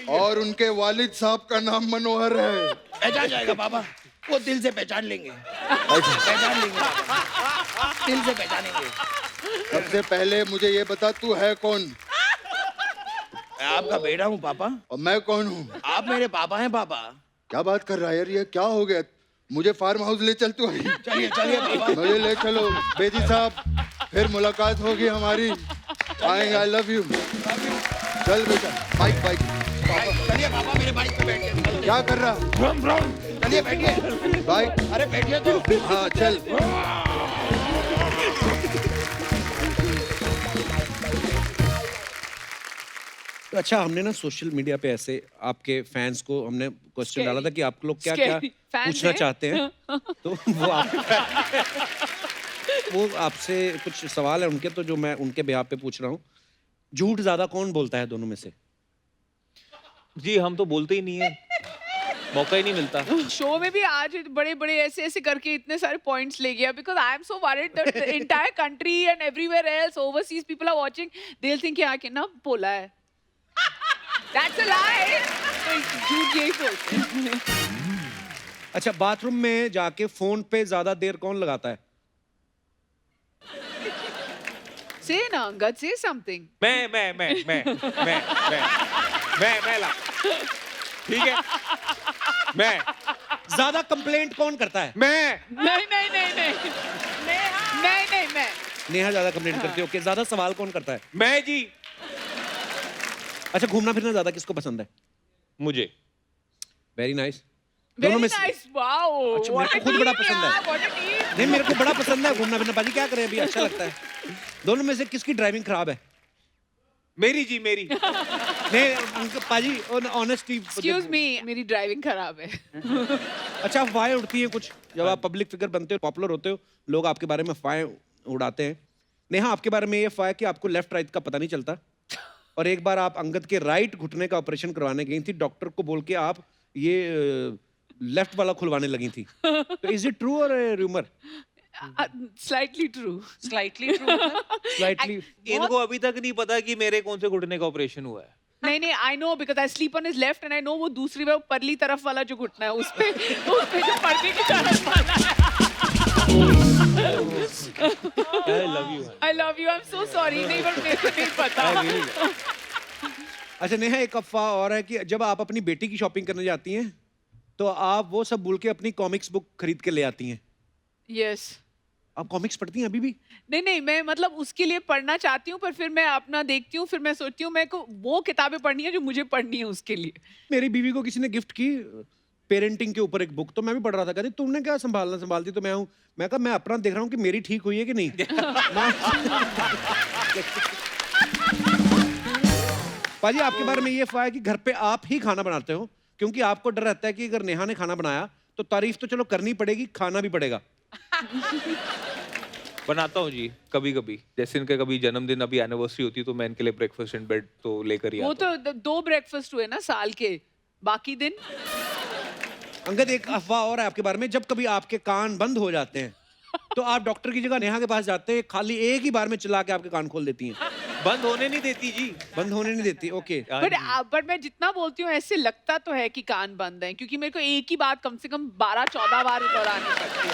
Speaker 6: और उनके वालिद साहब का नाम मनोहर है।
Speaker 5: पहचान जाएगा पापा, वो दिल से पहचान लेंगे। पहचान लेंगे पापा, दिल से पहचानेंगे।
Speaker 6: सबसे पहले मुझे ये बता, तू है कौन?
Speaker 5: मैं आपका बेटा हूँ पापा।
Speaker 6: और मैं कौन हूँ?
Speaker 5: आप मेरे पापा हैं पापा।
Speaker 6: क्या बात कर रहा है यार, ये क्या हो गया? मुझे फार्म हाउस ले चल तू।
Speaker 5: चलिए चलिए पापा।
Speaker 6: मुझे ले चलो बेदी साहब, फिर मुलाकात होगी हमारी। आएंगे, आई लव यू। चल बेटा, बाइक बाइक।
Speaker 5: चलिए पापा, मेरे बाइक पे बैठिए।
Speaker 6: क्या कर रहा?
Speaker 5: चलिए बैठिए।
Speaker 6: बाइक?
Speaker 5: अरे बैठिए तो।
Speaker 6: हाँ चल।
Speaker 1: तो अच्छा, हमने ना सोशल मीडिया पे ऐसे आपके फैंस को हमने क्वेश्चन डाला था कि आप लोग क्या क्या
Speaker 4: Scary. Fans
Speaker 1: पूछना
Speaker 4: हैं?
Speaker 1: चाहते हैं। तो वो आपसे कुछ सवाल है उनके, तो जो मैं उनके बिहाफ पे पूछ रहा हूँ। झूठ ज्यादा कौन बोलता है दोनों में से?
Speaker 3: जी हम तो बोलते ही नहीं है, मौका ही नहीं मिलता।
Speaker 4: शो में भी आज बड़े बड़े ऐसे ऐसे करके इतने सारे पॉइंट्स ले गया, because I am so worried that the entire country and everywhere else overseas people are watching, they will think कि ना बोला है। That's a lie. तो झूठ यही बोलते हैं।
Speaker 1: अच्छा, बाथरूम में जाके फोन पे ज्यादा देर कौन लगाता है?
Speaker 4: Say ना अंगद, say something.
Speaker 3: मैं ला, ठीक है? मैं
Speaker 1: ज्यादा कंप्लेंट कौन करता है?
Speaker 4: नहीं नहीं नहीं नहीं नहीं नहीं मैं।
Speaker 1: नेहा ज्यादा कंप्लेंट करती है। ओके, ज्यादा सवाल कौन करता है?
Speaker 3: मैं जी।
Speaker 1: अच्छा, घूमना फिरना ज्यादा किसको पसंद है?
Speaker 3: मुझे।
Speaker 1: Very nice.
Speaker 4: Very
Speaker 1: दोनों में से
Speaker 4: nice. Wow.
Speaker 1: अच्छा,
Speaker 4: What
Speaker 1: मेरे
Speaker 4: a
Speaker 1: को खुद बड़ा
Speaker 4: team
Speaker 1: पसंद है।
Speaker 4: यार, what a team.
Speaker 1: नहीं, मेरे को बड़ा पसंद है घूमना फिरना। पाजी क्या करें अभी, अच्छा लगता है। दोनों में से किसकी ड्राइविंग खराब है?
Speaker 3: मेरी जी, मेरी।
Speaker 1: नहीं पाजी, ऑनेस्टली।
Speaker 4: Excuse me, मेरी ड्राइविंग खराब है।
Speaker 1: अच्छा, अफवाहें उड़ती हैं कुछ जब आप पब्लिक फिगर बनते हो, पॉपुलर होते हो, लोग आपके बारे में अफवाहें उड़ाते हैं। नेहा, आपके बारे में ये अफवाह है कि आपको लेफ्ट राइट का पता नहीं चलता, और एक बार आप अंगद के राइट घुटने का ऑपरेशन करवाने गई थी, डॉक्टर को बोल के आप ये लेफ्ट वाला खुलवाने लगी थी। तो इज इट ट्रू और rumour?
Speaker 4: Slightly true.
Speaker 2: Slightly true.
Speaker 1: Slightly.
Speaker 3: इनको अभी तक नहीं पता कि मेरे कौन से घुटने का ऑपरेशन हुआ है।
Speaker 4: नहीं नहीं, I know because I sleep on his left and I know वो दूसरी वो परली तरफ वाला जो घुटना है उस पे जो पर्दे की तरफ वाला है।
Speaker 3: I love you.
Speaker 4: I love you. I'm so sorry. नहीं, पर मेरे को नहीं पता।
Speaker 1: अच्छा नेहा, एक अफवाह और है कि जब आप अपनी बेटी की शॉपिंग करने जाती हैं तो आप वो सब भूल के अपनी कॉमिक्स बुक खरीद के ले आती हैं।
Speaker 4: Yes.
Speaker 1: आप कॉमिक्स पढ़ती हैं अभी भी?
Speaker 4: नहीं नहीं, मैं मतलब उसके लिए पढ़ना चाहती हूँ, पर फिर मैं अपना देखती हूँ, फिर मैं सोचती हूँ मेरे को वो किताबें पढ़नी है जो मुझे पढ़नी है उसके लिए।
Speaker 1: मेरी बीवी को किसी ने गिफ्ट की पेरेंटिंग के ऊपर एक बुक, तो मैं भी पढ़ रहा था। कहती तुमने क्या संभालना संभालती, तो मैं हूँ। मैं कहा मैं अपना देख रहा हूँ कि मेरी ठीक हुई है कि नहीं। पाजी, आपके बारे में ये अफवाह है कि घर पे आप ही खाना बनाते हो, क्योंकि आपको डर रहता है कि अगर नेहा ने खाना बनाया तो तारीफ तो चलो करनी पड़ेगी, खाना भी पड़ेगा।
Speaker 3: बनाता हूँ जी, कभी कभी। जैसे इनके कभी जन्मदिन, अभी एनिवर्सरी होती है तो मैं इनके लिए ब्रेकफास्ट इन बेड तो लेकर ही
Speaker 4: वो
Speaker 3: आता हूँ।
Speaker 4: तो 2 ब्रेकफास्ट हुए ना साल के, बाकी दिन
Speaker 1: अंगद, एक अफवाह और है आपके बारे में, जब कभी आपके कान बंद हो जाते हैं तो आप डॉक्टर की जगह नेहा के पास जाते हैं, खाली एक ही बार में चला के आपके कान खोल देती हैं।
Speaker 3: बंद होने नहीं देती जी।
Speaker 1: बंद होने नहीं देती, ओके।
Speaker 4: बट मैं जितना बोलती हूँ ऐसे लगता तो है कि कान बंद है, क्योंकि मेरे को एक ही बात कम से कम 12-14 बार दोहरानी पड़ती है।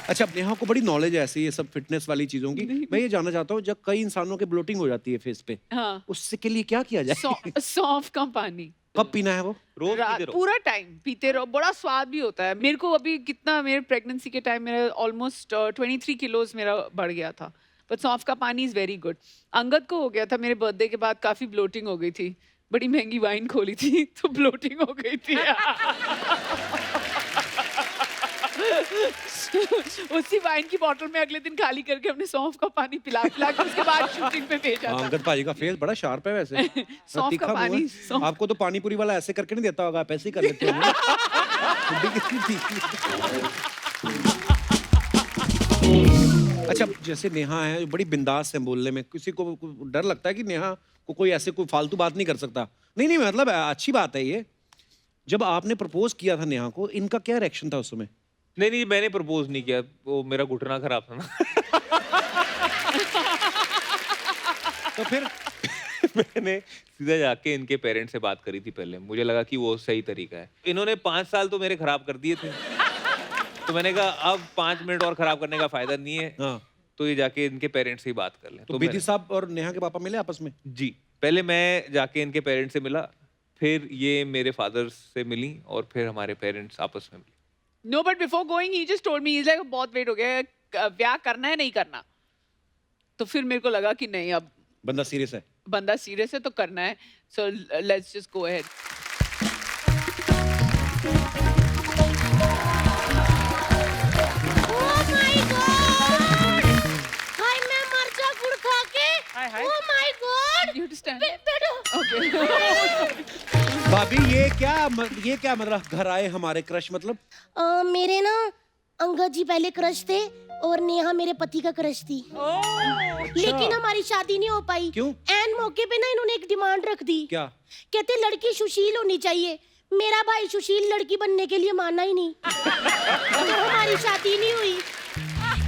Speaker 1: अच्छा, अब नेहा को बड़ी नॉलेज है ऐसी ये सब फिटनेस वाली चीजों की। मैं ये जानना चाहता हूँ, जब कई इंसानों के ब्लोटिंग हो जाती है फेस पे,
Speaker 4: हाँ,
Speaker 1: उससे के लिए क्या किया जाए?
Speaker 4: सौंफ का पानी
Speaker 1: कब पीना है वो?
Speaker 3: रोज पीते रहो।
Speaker 4: पूरा टाइम पीते रहो, बड़ा स्वाद भी होता है। मेरे को अभी कितना, मेरे प्रेगनेंसी के टाइम मेरा ऑलमोस्ट 23 किलोज मेरा बढ़ गया था, बट सौंफ का पानी इज वेरी गुड। अंगद को हो गया था मेरे बर्थडे के बाद, काफी ब्लोटिंग हो गई थी, बड़ी महंगी वाइन खोली थी तो ब्लोटिंग हो गई थी। उसी वाइन की बोतल में अगले दिन खाली करके हमने सौंफ का पानी पिला पिला के उसके बाद शूटिंग पे भेजा था।
Speaker 1: अंगद भाई का फेस बड़ा शार्प है वैसे।
Speaker 4: सौंफ
Speaker 1: तीखा
Speaker 4: का
Speaker 1: मुंह है।
Speaker 4: पानी, सौंफ।
Speaker 1: आपको तो पानी पूरी वाला ऐसे करके नहीं देता होगा, आप ऐसे ही कर लेते हो। ठंडी कितनी तीखी। अच्छा, जैसे नेहा है, बड़ी बिंदास है बोलने में, किसी को डर लगता है कि नेहा को कोई ऐसे कोई फालतू बात नहीं कर सकता। नहीं नहीं, मतलब अच्छी बात है ये। जब आपने प्रपोज किया था नेहा को, इनका क्या रिएक्शन था उस समय?
Speaker 3: नहीं, मैंने प्रपोज नहीं किया, वो मेरा घुटना खराब था ना।
Speaker 1: तो फिर
Speaker 3: मैंने सीधा जाके इनके पेरेंट्स से बात करी थी पहले, मुझे लगा कि वो सही तरीका है। इन्होंने 5 साल तो मेरे खराब कर दिए थे, तो मैंने कहा अब 5 मिनट और खराब करने का फायदा नहीं है।
Speaker 1: हाँ,
Speaker 3: तो ये जाके इनके पेरेंट्स से ही बात कर लें।
Speaker 1: तो विधि साहब और नेहा के पापा मिले आपस में?
Speaker 3: जी, पहले मैं जाके इनके पेरेंट्स से मिला, फिर ये मेरे फादर से मिली, और फिर हमारे पेरेंट्स आपस में मिले।
Speaker 4: No, but before going, he just told me, he's like, बहुत वेट हो गया, ब्याह करना है नहीं करना? तो फिर मेरे को लगा कि नहीं, अब
Speaker 1: बंदा सीरियस है।
Speaker 4: बंदा सीरियस है तो करना है, so let's just go ahead.
Speaker 7: Oh my God! हाय, मैं मर जा गुड़ खा के।
Speaker 2: हाय, हाय।
Speaker 7: Oh my God!
Speaker 4: You have to stand.
Speaker 7: बैठो।
Speaker 4: Okay.
Speaker 1: भाभी, ये क्या मतलब घर आए हमारे क्रश मतलब?
Speaker 7: मेरे ना अंगद जी पहले क्रश थे और नेहा मेरे पति का क्रश थी, लेकिन हमारी शादी नहीं हो पाई।
Speaker 1: क्यों?
Speaker 7: एन मौके पे ना इन्होंने एक डिमांड रख दी।
Speaker 1: क्या?
Speaker 7: कहते लड़की सुशील होनी चाहिए। मेरा भाई सुशील लड़की बनने के लिए माना ही नहीं, तो हमारी शादी नहीं हुई।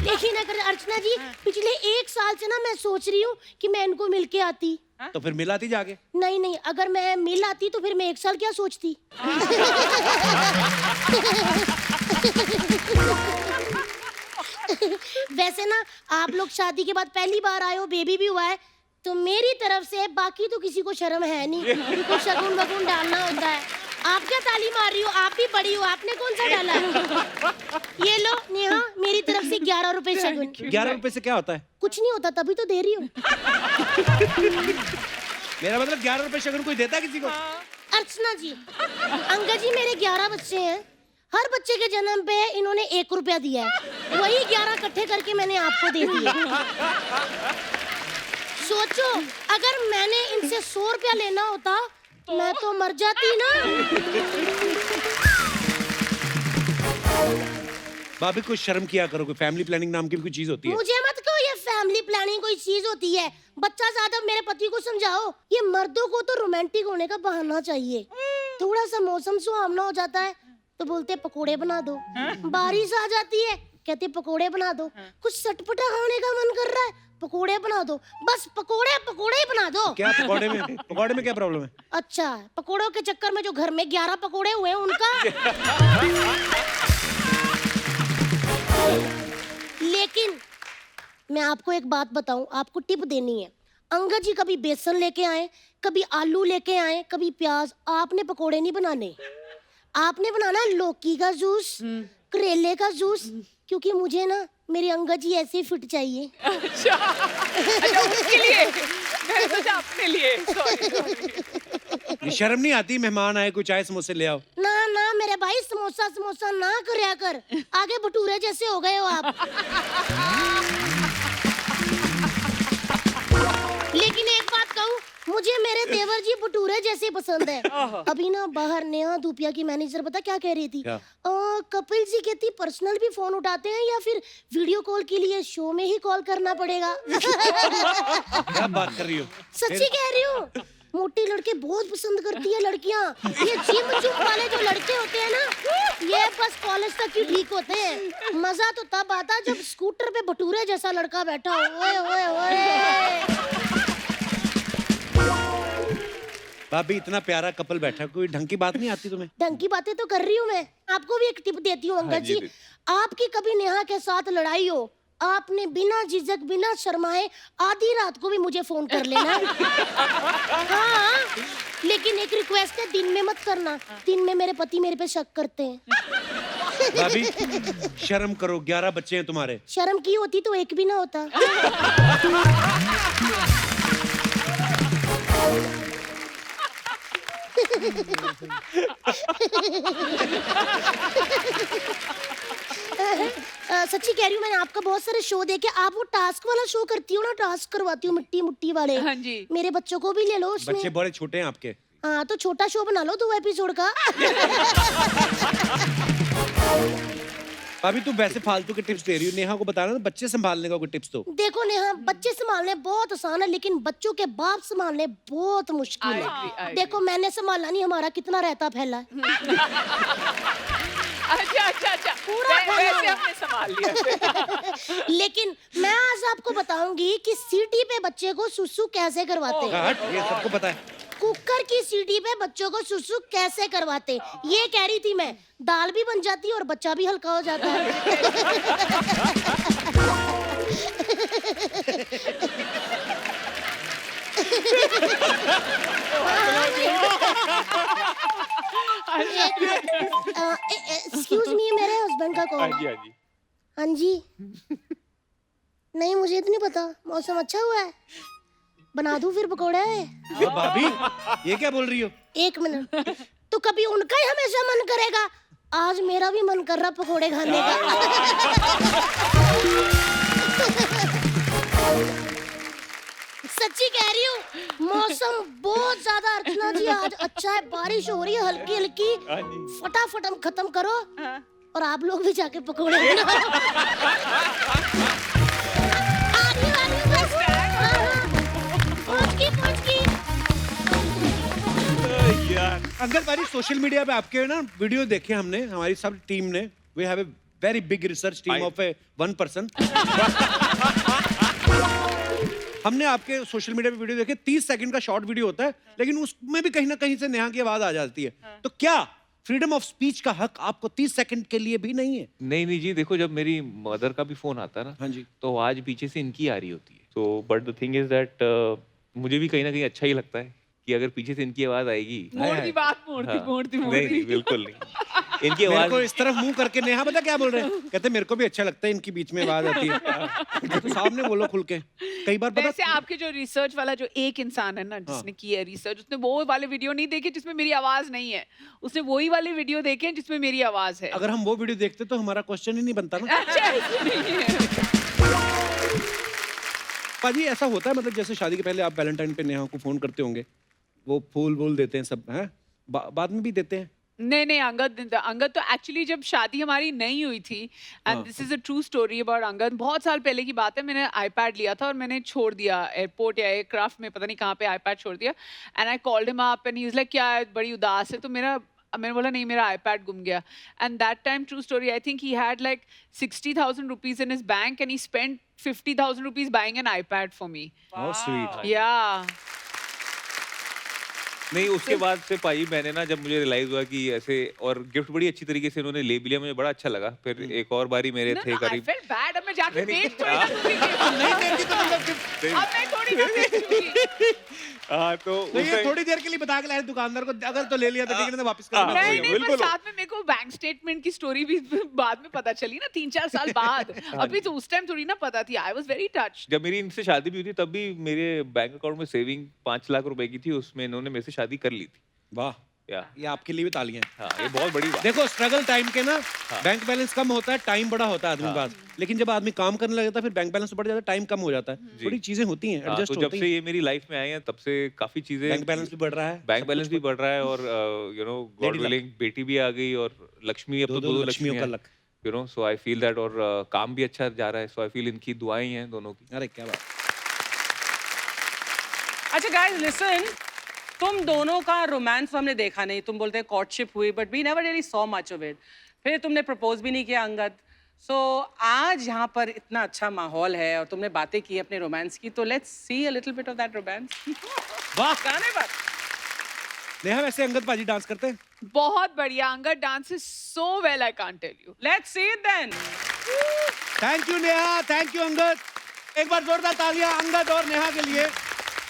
Speaker 7: लेकिन अगर अर्चना जी, पिछले 1 साल से ना मैं सोच रही हूँ कि मैं इनको मिल के आती।
Speaker 1: तो फिर मिलाती जाके?
Speaker 7: नहीं, अगर मैं मिल आती तो फिर मैं 1 साल क्या सोचती। वैसे ना आप लोग शादी के बाद पहली बार आए हो, बेबी भी हुआ है, तो मेरी तरफ से, बाकी तो किसी को शर्म है नहीं, उनको शगुन वगुन डालना होता है। आप क्या ताली मार रही हो? आप भी बड़ी हो, आपने कौन सा डाला है? ये लो नेहा, मेरी तरफ से 11 रुपए शगुन।
Speaker 1: 11 रुपए से क्या होता है?
Speaker 7: कुछ नहीं होता, तभी तो दे रही हूँ।
Speaker 1: मेरा मतलब 11 रुपए शगुन कोई देता है किसी को?
Speaker 7: अर्चना जी, अंगद जी मेरे 11 बच्चे हैं, हर बच्चे के जन्म पे इन्होंने 1 रुपया दिया है, वही 11 इकट्ठे करके मैंने आपको दे दिया। सोचो, अगर मैंने इनसे 100 रुपया लेना होता तो मैं तो मर जाती ना।
Speaker 1: भाभी, कुछ शर्म किया करो, कोई फैमिली प्लानिंग नाम की भी कोई चीज होती है।
Speaker 7: मुझे मत कहो ये फैमिली प्लानिंग कोई चीज होती है। बच्चा ज्यादा, मेरे पति को समझाओ, ये मर्दों को तो रोमांटिक होने का बहाना चाहिए। थोड़ा सा मौसम सुहावना हो जाता है तो बोलते पकोड़े बना दो, बारिश आ जाती है कहते पकोड़े बना दो, कुछ चटपटा खाने का मन कर रहा है पकोड़े बना दो, बस पकोड़े ही बना दो।
Speaker 1: क्या पकोड़े में क्या प्रॉब्लम है?
Speaker 7: अच्छा, पकोड़ों के चक्कर में जो घर में 11 पकोड़े हुए हैं उनका। लेकिन मैं आपको एक बात बताऊं, आपको टिप देनी है। अंगद जी कभी बेसन लेके आए, कभी आलू लेके आए, कभी प्याज। आपने पकोड़े नहीं बनाने, आपने बनाना लौकी का जूस, करेले का जूस, क्योंकि मुझे ना मेरे अंगद जी ऐसे ही फिट चाहिए।
Speaker 4: अच्छा, उसके लिए, मैं सोचा अपने लिए।
Speaker 1: ये शर्म नहीं आती? मेहमान आए, कुछ चाय समोसे ले आओ।
Speaker 7: ना मेरे भाई, समोसा ना करया कर, आगे भटूरे जैसे हो गए हो आप। लेकिन एक बात कहूँ, मुझे मेरे देवर जी भटूरे जैसे पसंद है। अभी ना बाहर नेहा धूपिया की मैनेजर पता क्या कह रही थी?
Speaker 1: क्या?
Speaker 7: कपिल जी कहती पर्सनल भी फोन उठाते हैं या फिर वीडियो कॉल के लिए शो में ही कॉल करना पड़ेगा?
Speaker 1: क्या बात कर रही हो?
Speaker 7: सच्ची कह रही हूँ। मोटी लड़के बहुत पसंद करती है लड़कियाँ। ये जिम जुम वाले जो लड़के होते हैं ना, ये बस कॉलेज तक ही ठीक होते हैं। मजा तो तब आता जब स्कूटर पे भटूरे जैसा लड़का बैठा हो। ओए ओए ओए।
Speaker 1: भाभी इतना प्यारा कपल बैठा, कोई ढंग की बात नहीं आती तुम्हें?
Speaker 7: ढंग की बातें तो कर रही हूँ मैं। आपको भी एक टिप देती हूँ अंगद जी। आपकी कभी नेहा के साथ लड़ाई हो, आपने बिना झिझक बिना शर्माए आधी रात को भी मुझे फोन कर लेना। हाँ, लेकिन एक रिक्वेस्ट है, दिन में मत करना। दिन में मेरे पति मेरे पे शक करते हैं।
Speaker 1: भाभी शर्म करो, 11 बच्चे हैं तुम्हारे।
Speaker 7: शर्म की होती तो एक भी ना होता। सच्ची कह रही हूँ, मैंने आपका बहुत सारे शो देखे। आप वो टास्क वाला शो करती हो ना, टास्क करवाती हो मिट्टी मुट्टी वाले।
Speaker 4: हाँ जी।
Speaker 7: मेरे बच्चों को भी ले लो उसमें।
Speaker 1: बच्चे बड़े छोटे हैं आपके।
Speaker 7: हाँ, तो छोटा शो बना लो 2 एपिसोड का।
Speaker 1: भाभी तू वैसे फालतू के टिप्स दे रही हो, नेहा को बताना ना बच्चे संभालने का कोई टिप्स तो।
Speaker 7: देखो नेहा, बच्चे संभालने बहुत आसान है, लेकिन बच्चों के बाप संभालने बहुत मुश्किल
Speaker 4: I
Speaker 7: है।
Speaker 4: agree.
Speaker 7: देखो मैंने संभाला नहीं, हमारा कितना रहता फैला है।
Speaker 4: अच्छा
Speaker 7: पूरा
Speaker 4: वैसे हमने संभाल लिया।
Speaker 7: लेकिन मैं आज आपको बताऊंगी कि सीटी पे बच्चे को सुसु कैसे करवाते हैं।
Speaker 1: हट, ये सबको पता है।
Speaker 7: कुकर की सीटी पे बच्चों को सुसु कैसे करवाते, ये कह रही थी मैं। दाल भी बन जाती है और बच्चा भी हल्का हो जाता है। एक्सक्यूज मी, मेरे हस्बैंड का कॉल।
Speaker 3: हाँ जी।
Speaker 7: हाँ जी। नहीं, मुझे तो नहीं पता। मौसम अच्छा हुआ है, बना दूं फिर पकोड़े?
Speaker 1: भाभी ये क्या बोल रही हो?
Speaker 7: 1 मिनट। तो कभी उनका ही हमेशा मन करेगा, आज मेरा भी मन कर रहा पकोड़े खाने का। सच्ची कह रही हूँ, मौसम बहुत ज्यादा अर्चना जी आज अच्छा है, बारिश हो रही है हल्की हल्की। फटाफट हम खत्म करो और आप लोग भी जाके पकोड़े बनाओ। आ रही हूँ बस। पहुंच गई।
Speaker 1: अंकल भाई सोशल मीडिया पे आपके ना वीडियो देखे हमने, हमारी सब टीम ने। We have a very big research team of a 1 person. हमने आपके सोशल मीडिया पे वीडियो देखे, 30 सेकंड का शॉर्ट वीडियो होता है, लेकिन उसमें भी कहीं ना कहीं से नेहा की आवाज आ जाती है। तो क्या फ्रीडम ऑफ स्पीच का हक आपको 30 सेकंड के लिए भी नहीं है?
Speaker 3: नहीं जी, देखो जब मेरी मदर का भी फोन आता है ना,
Speaker 1: हाँ जी।
Speaker 3: तो आवाज पीछे से इनकी आ रही होती है। तो but the thing is that मुझे भी कहीं ना कहीं अच्छा ही लगता है कि अगर पीछे से इनकी आवाज आएगी।
Speaker 4: मूर्ति बात मूर्ति
Speaker 3: हाँ,
Speaker 4: मूर्ति
Speaker 3: नहीं
Speaker 4: मूर्ति।
Speaker 3: बिल्कुल नहीं। इनकी
Speaker 1: मेरे
Speaker 3: आवाज
Speaker 1: को इस तरफ मुंह करके नेहा पता क्या बोल रहे हैं? कहते मेरे को भी अच्छा लगता है इनकी बीच में आवाज आती है। तो सामने बोलो खुल के। कई बार
Speaker 4: वैसे
Speaker 1: पता
Speaker 4: आपके जो रिसर्च वाला जो एक इंसान है ना जिसने की है रिसर्च, उसने वो वाले वीडियो नहीं देखे जिसमें मेरी आवाज नहीं है, उसने वही वाले वीडियो देखे हैं जिसमें मेरी आवाज है।
Speaker 1: अगर हम वो वीडियो देखते तो हमारा क्वेश्चन ही नहीं बनता ना।
Speaker 4: अच्छा, ऐसे नहीं है।
Speaker 1: पाजी ऐसा होता है, मतलब जैसे शादी के पहले आप वैलेंटाइन पे नेहा को फोन करते होंगे, वो फूल वूल देते हैं सब हैं, बाद में भी देते हैं?
Speaker 4: नहीं अंगद तो एक्चुअली जब शादी हमारी नहीं हुई थी, and this is a true story about Angad. बहुत साल पहले की बात है, मैंने आईपैड लिया था और मैंने छोड़ दिया एयरपोर्ट या एयरक्राफ्ट में, पता नहीं कहाँ पे आईपैड छोड़ दिया। And I called him up and he was like क्या बड़ी उदास है, तो मैंने बोला नहीं मेरा आईपैड गुम गया। And that time true story, I think he had like 60,000 rupees in his bank and he spent 50,000 rupees buying an iPad for me.
Speaker 1: How sweet.
Speaker 4: या
Speaker 3: नहीं, उसके बाद से पाई मैंने ना, जब मुझे रियलाइज हुआ कि ऐसे, और गिफ्ट बड़ी अच्छी तरीके से उन्होंने ले भी लिया, मुझे बड़ा अच्छा लगा। फिर एक और बारी मेरे थे
Speaker 4: आई
Speaker 3: करीब।
Speaker 4: फेल्ट बैड, अब मैं जाके
Speaker 3: नहीं,
Speaker 4: बेच थोड़ी ना दूंगी gift। अब मैं थोड़ी ना बेचूंगी।
Speaker 3: हाँ, तो
Speaker 1: नहीं,
Speaker 3: उस
Speaker 1: ये
Speaker 3: time-
Speaker 1: थोड़ी देर के लिए बता के लाए दुकानदार को, अगर तो ले लिया तो ठीक है, नहीं तो वापस कर देना।
Speaker 4: नहीं पर
Speaker 3: बिल्कुल।
Speaker 4: साथ में मेरे को बैंक स्टेटमेंट की स्टोरी भी बाद में पता चली ना, 3-4 साल बाद। अभी तो उस टाइम थोड़ी ना पता थी। I was very touched.
Speaker 3: जब मेरी इनसे शादी भी हुई थी, तब भी मेरे बैंक अकाउंट में सेविंग 5 लाख रुपए की थी, उसमें इन्होंने मेरे से शादी कर ली थी।
Speaker 1: वाह।
Speaker 3: या
Speaker 1: ये आपके लिए भी तालियां हैं।
Speaker 3: हाँ, ये बहुत बड़ी बात।
Speaker 1: देखो स्ट्रगल टाइम के ना
Speaker 3: हाँ।
Speaker 1: बैंक बैलेंस कम होता है, टाइम बड़ा होता है आदमी के पास, लेकिन जब आदमी काम करने लगता है फिर बैंक बैलेंस बढ़ जाता है, टाइम कम हो जाता है, थोड़ी चीजें होती हैं,
Speaker 3: हाँ,
Speaker 1: एडजस्ट
Speaker 3: तो जब
Speaker 1: होती
Speaker 3: से
Speaker 1: हैं।
Speaker 3: ये मेरी लाइफ में आए हैं तब से काफी चीजें,
Speaker 1: बैंक बैलेंस भी बढ़ रहा है,
Speaker 3: बैंक बैलेंस भी बढ़ रहा है, और you know God
Speaker 1: Lady
Speaker 3: willing बेटी भी आ गई, और लक्ष्मी, अब तो
Speaker 1: दो
Speaker 3: दो
Speaker 1: लक्ष्मियों
Speaker 3: लक्ष्मी
Speaker 1: का
Speaker 3: है,
Speaker 1: luck.
Speaker 3: You know, so I feel that, और काम भी अच्छा जा रहा है, सो आई फील इनकी दुआएं ही हैं दोनों की।
Speaker 1: अरे क्या बात।
Speaker 2: अच्छा गाइस लिसन, तुम दोनों का रोमांस हमने देखा नहीं, तुम बोलते हैं कॉर्टशिप हुई, but we never really saw much of it. फिर तुमने प्रपोज भी नहीं किया अंगद। सो आज यहाँ पर इतना अच्छा माहौल है और तुमने बातें की अपने रोमांस की, तो let's see a little bit of that romance.
Speaker 1: वाह
Speaker 2: गाने पर
Speaker 1: नेहा, वैसे अंगद पाजी डांस करते हैं?
Speaker 4: बहुत बढ़िया, Angad dances so well, I can't tell you.
Speaker 2: Let's see it then.
Speaker 1: Thank you Neha, thank you Angad. एक बार जोरदार तालियां अंगद और नेहा के लिए।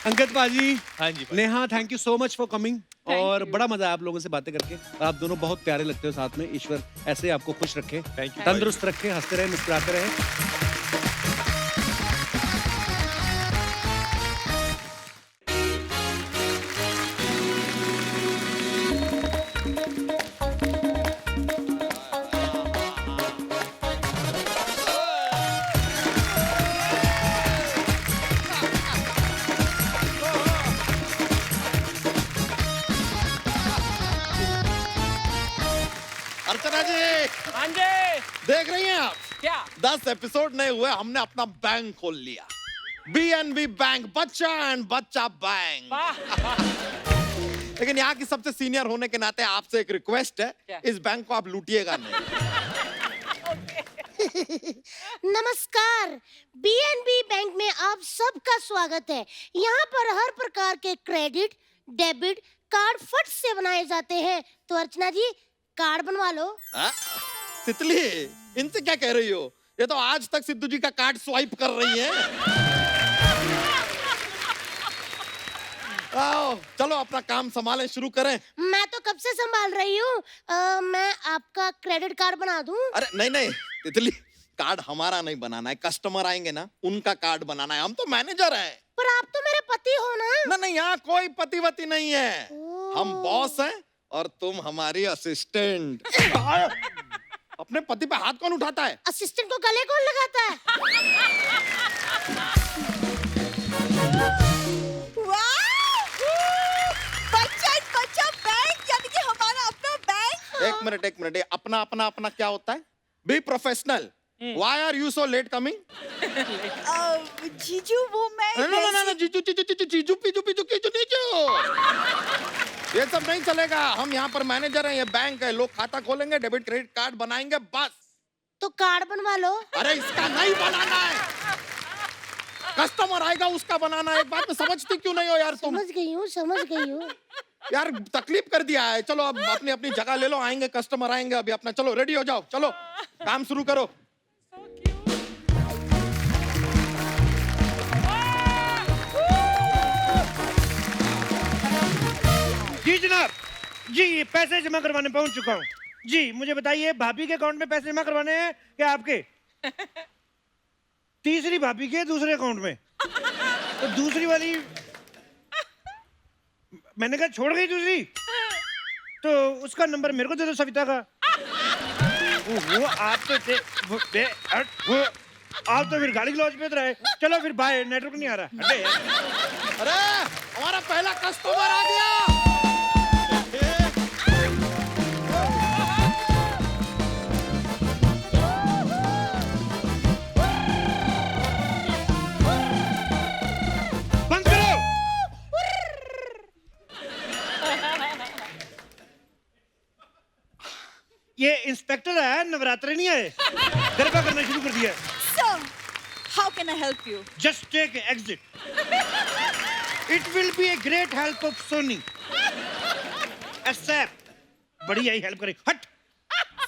Speaker 1: अंगद पाजी,
Speaker 3: हाँ जी,
Speaker 1: Neha, thank you so much for coming,
Speaker 4: Thank
Speaker 1: और
Speaker 4: you.
Speaker 1: बड़ा मजा आया आप लोगों से बातें करके। आप दोनों बहुत प्यारे लगते हो साथ में। ईश्वर ऐसे ही आपको खुश रखे,
Speaker 3: Thank you.
Speaker 1: तंदुरुस्त रखे, हंसते रहे, मुस्कुराते रहे।
Speaker 5: अर्चना जी,
Speaker 2: हाँ जी,
Speaker 5: देख रही हैं आप,
Speaker 2: क्या
Speaker 5: 10 एपिसोड नहीं हुए, हमने अपना बैंक खोल लिया, BNB बैंक, बच्चा एंड बच्चा बैंक।
Speaker 2: वाह।
Speaker 5: लेकिन यहाँ की सबसे सीनियर होने के नाते आपसे एक रिक्वेस्ट है,
Speaker 2: क्या?
Speaker 5: इस बैंक को आप लूटिएगा नहीं।
Speaker 7: नमस्कार, BNB बैंक में आप सबका स्वागत है। यहाँ पर हर प्रकार के क्रेडिट, डेबिट कार्ड फट से बनाए जाते हैं। तो अर्चना जी, कार्ड बनवा लो।
Speaker 5: हाँ? तितली, इनसे क्या कह रही हो? ये तो आज तक सिद्धू जी का कार्ड स्वाइप कर रही है। आओ, चलो अपना काम संभालें, शुरू करें।
Speaker 7: मैं तो कब से संभाल रही हूँ। मैं आपका क्रेडिट कार्ड बना दूँ?
Speaker 5: अरे नहीं नहीं तितली, कार्ड हमारा नहीं बनाना है, कस्टमर आएंगे ना उनका कार्ड बनाना है, हम तो मैनेजर हैं।
Speaker 7: पर आप तो मेरे पति हो ना।
Speaker 5: ना नहीं, यहाँ कोई पतिवती नहीं है,
Speaker 7: ओह।
Speaker 5: हम बॉस हैं और तुम हमारी असिस्टेंट। अपने पति पे हाथ कौन उठाता है?
Speaker 7: असिस्टेंट को गले कौन लगाता है?
Speaker 8: बच्चा बैंक, यानी कि हमारा अपना बैंक।
Speaker 5: एक मिनट, ये अपना अपना अपना क्या होता है? Be professional. Why are you so late coming?
Speaker 8: जीजू, वो मैं
Speaker 5: No, जीजू जीजू पीजू ये सब नहीं चलेगा। हम यहाँ पर मैनेजर हैं, ये बैंक है, लोग खाता खोलेंगे, डेबिट क्रेडिट कार्ड बनाएंगे, बस।
Speaker 7: तो कार्ड बनवा लो।
Speaker 5: अरे इसका नहीं बनाना है, कस्टमर आएगा उसका बनाना है। एक बात में समझती क्यों नहीं हो यार तुम?
Speaker 7: समझ गई हूँ।
Speaker 5: यार तकलीफ कर दिया है। चलो अब अपनी अपनी जगह ले लो, आएंगे कस्टमर आएंगे अभी अपना। चलो रेडी हो जाओ, चलो काम शुरू करो।
Speaker 9: जी जनाब, जी पैसे जमा करवाने पहुंच चुका हूँ। जी मुझे बताइए, भाभी के अकाउंट में पैसे जमा करवाने हैं क्या आपके? तीसरी भाभी के दूसरे अकाउंट में, तो दूसरी वाली मैंने कहा छोड़ गई दूसरी, तो उसका नंबर मेरे को दे दो, सविता का। वो आप तो वो आप तो फिर गाड़ी लॉन्च पे रहे। चलो फिर बाय, नेटवर्क नहीं आ रहा। हटे यार।
Speaker 5: अरे हमारा पहला कस्टमर आ गया।
Speaker 9: बंद करो। ये इंस्पेक्टर है, नवरात्रे नहीं आए, गरबा करना शुरू कर दिया।
Speaker 8: Sir, how can I help you?
Speaker 9: Just take exit. It will be a great help of Sony. Accept. बड़ी आई हेल्प करे। हट।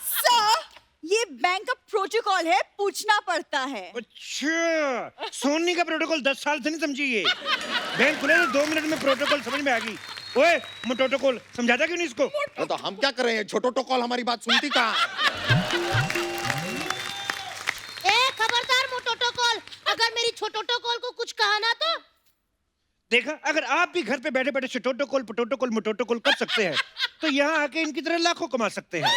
Speaker 8: सर, ये बैंक का प्रोटोकॉल है, पूछना पड़ता है।
Speaker 9: अच्छा, सोनी का प्रोटोकॉल 10 साल से नहीं समझी ये। बैंक खुले तो 2 मिनट में प्रोटोकॉल समझ में आ गई। ओए, प्रोटोकॉल समझाता क्यों नहीं इसको?
Speaker 5: अरे तो हम क्या करें, छोटो कॉल हमारी बात सुनती कहाँ है?
Speaker 7: खबरदार मोटोटोकॉल, अगर मेरी छोटोटोकॉल को कुछ कहा ना तो।
Speaker 9: देखा, अगर आप भी घर पे बैठे बैठे छोटोटोकॉल, पोटोटोकॉल, मोटोटोकॉल कर सकते हैं, तो यहाँ आके इनकी तरह लाखों कमा सकते हैं।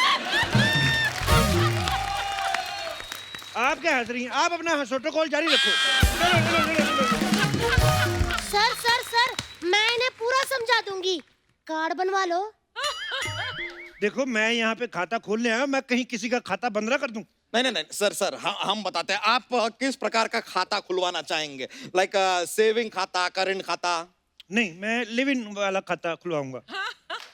Speaker 9: आप क्या हंस रही हैं? आप अपना प्रोटोकॉल जारी रखो। चलो चलो चलो चलो।
Speaker 7: सर सर सर, मैं इन्हें पूरा समझा दूंगी, कार्ड बनवा लो।
Speaker 9: देखो मैं यहाँ पे खाता खोलने आया, मैं कहीं किसी का खाता बंद ना कर दूं।
Speaker 5: नहीं सर सर, हम बताते हैं आप किस प्रकार का खाता खुलवाना चाहेंगे, लाइक सेविंग खाता, करंट खाता?
Speaker 9: नहीं, मैं लिव इन वाला खाता खुलवाऊंगा।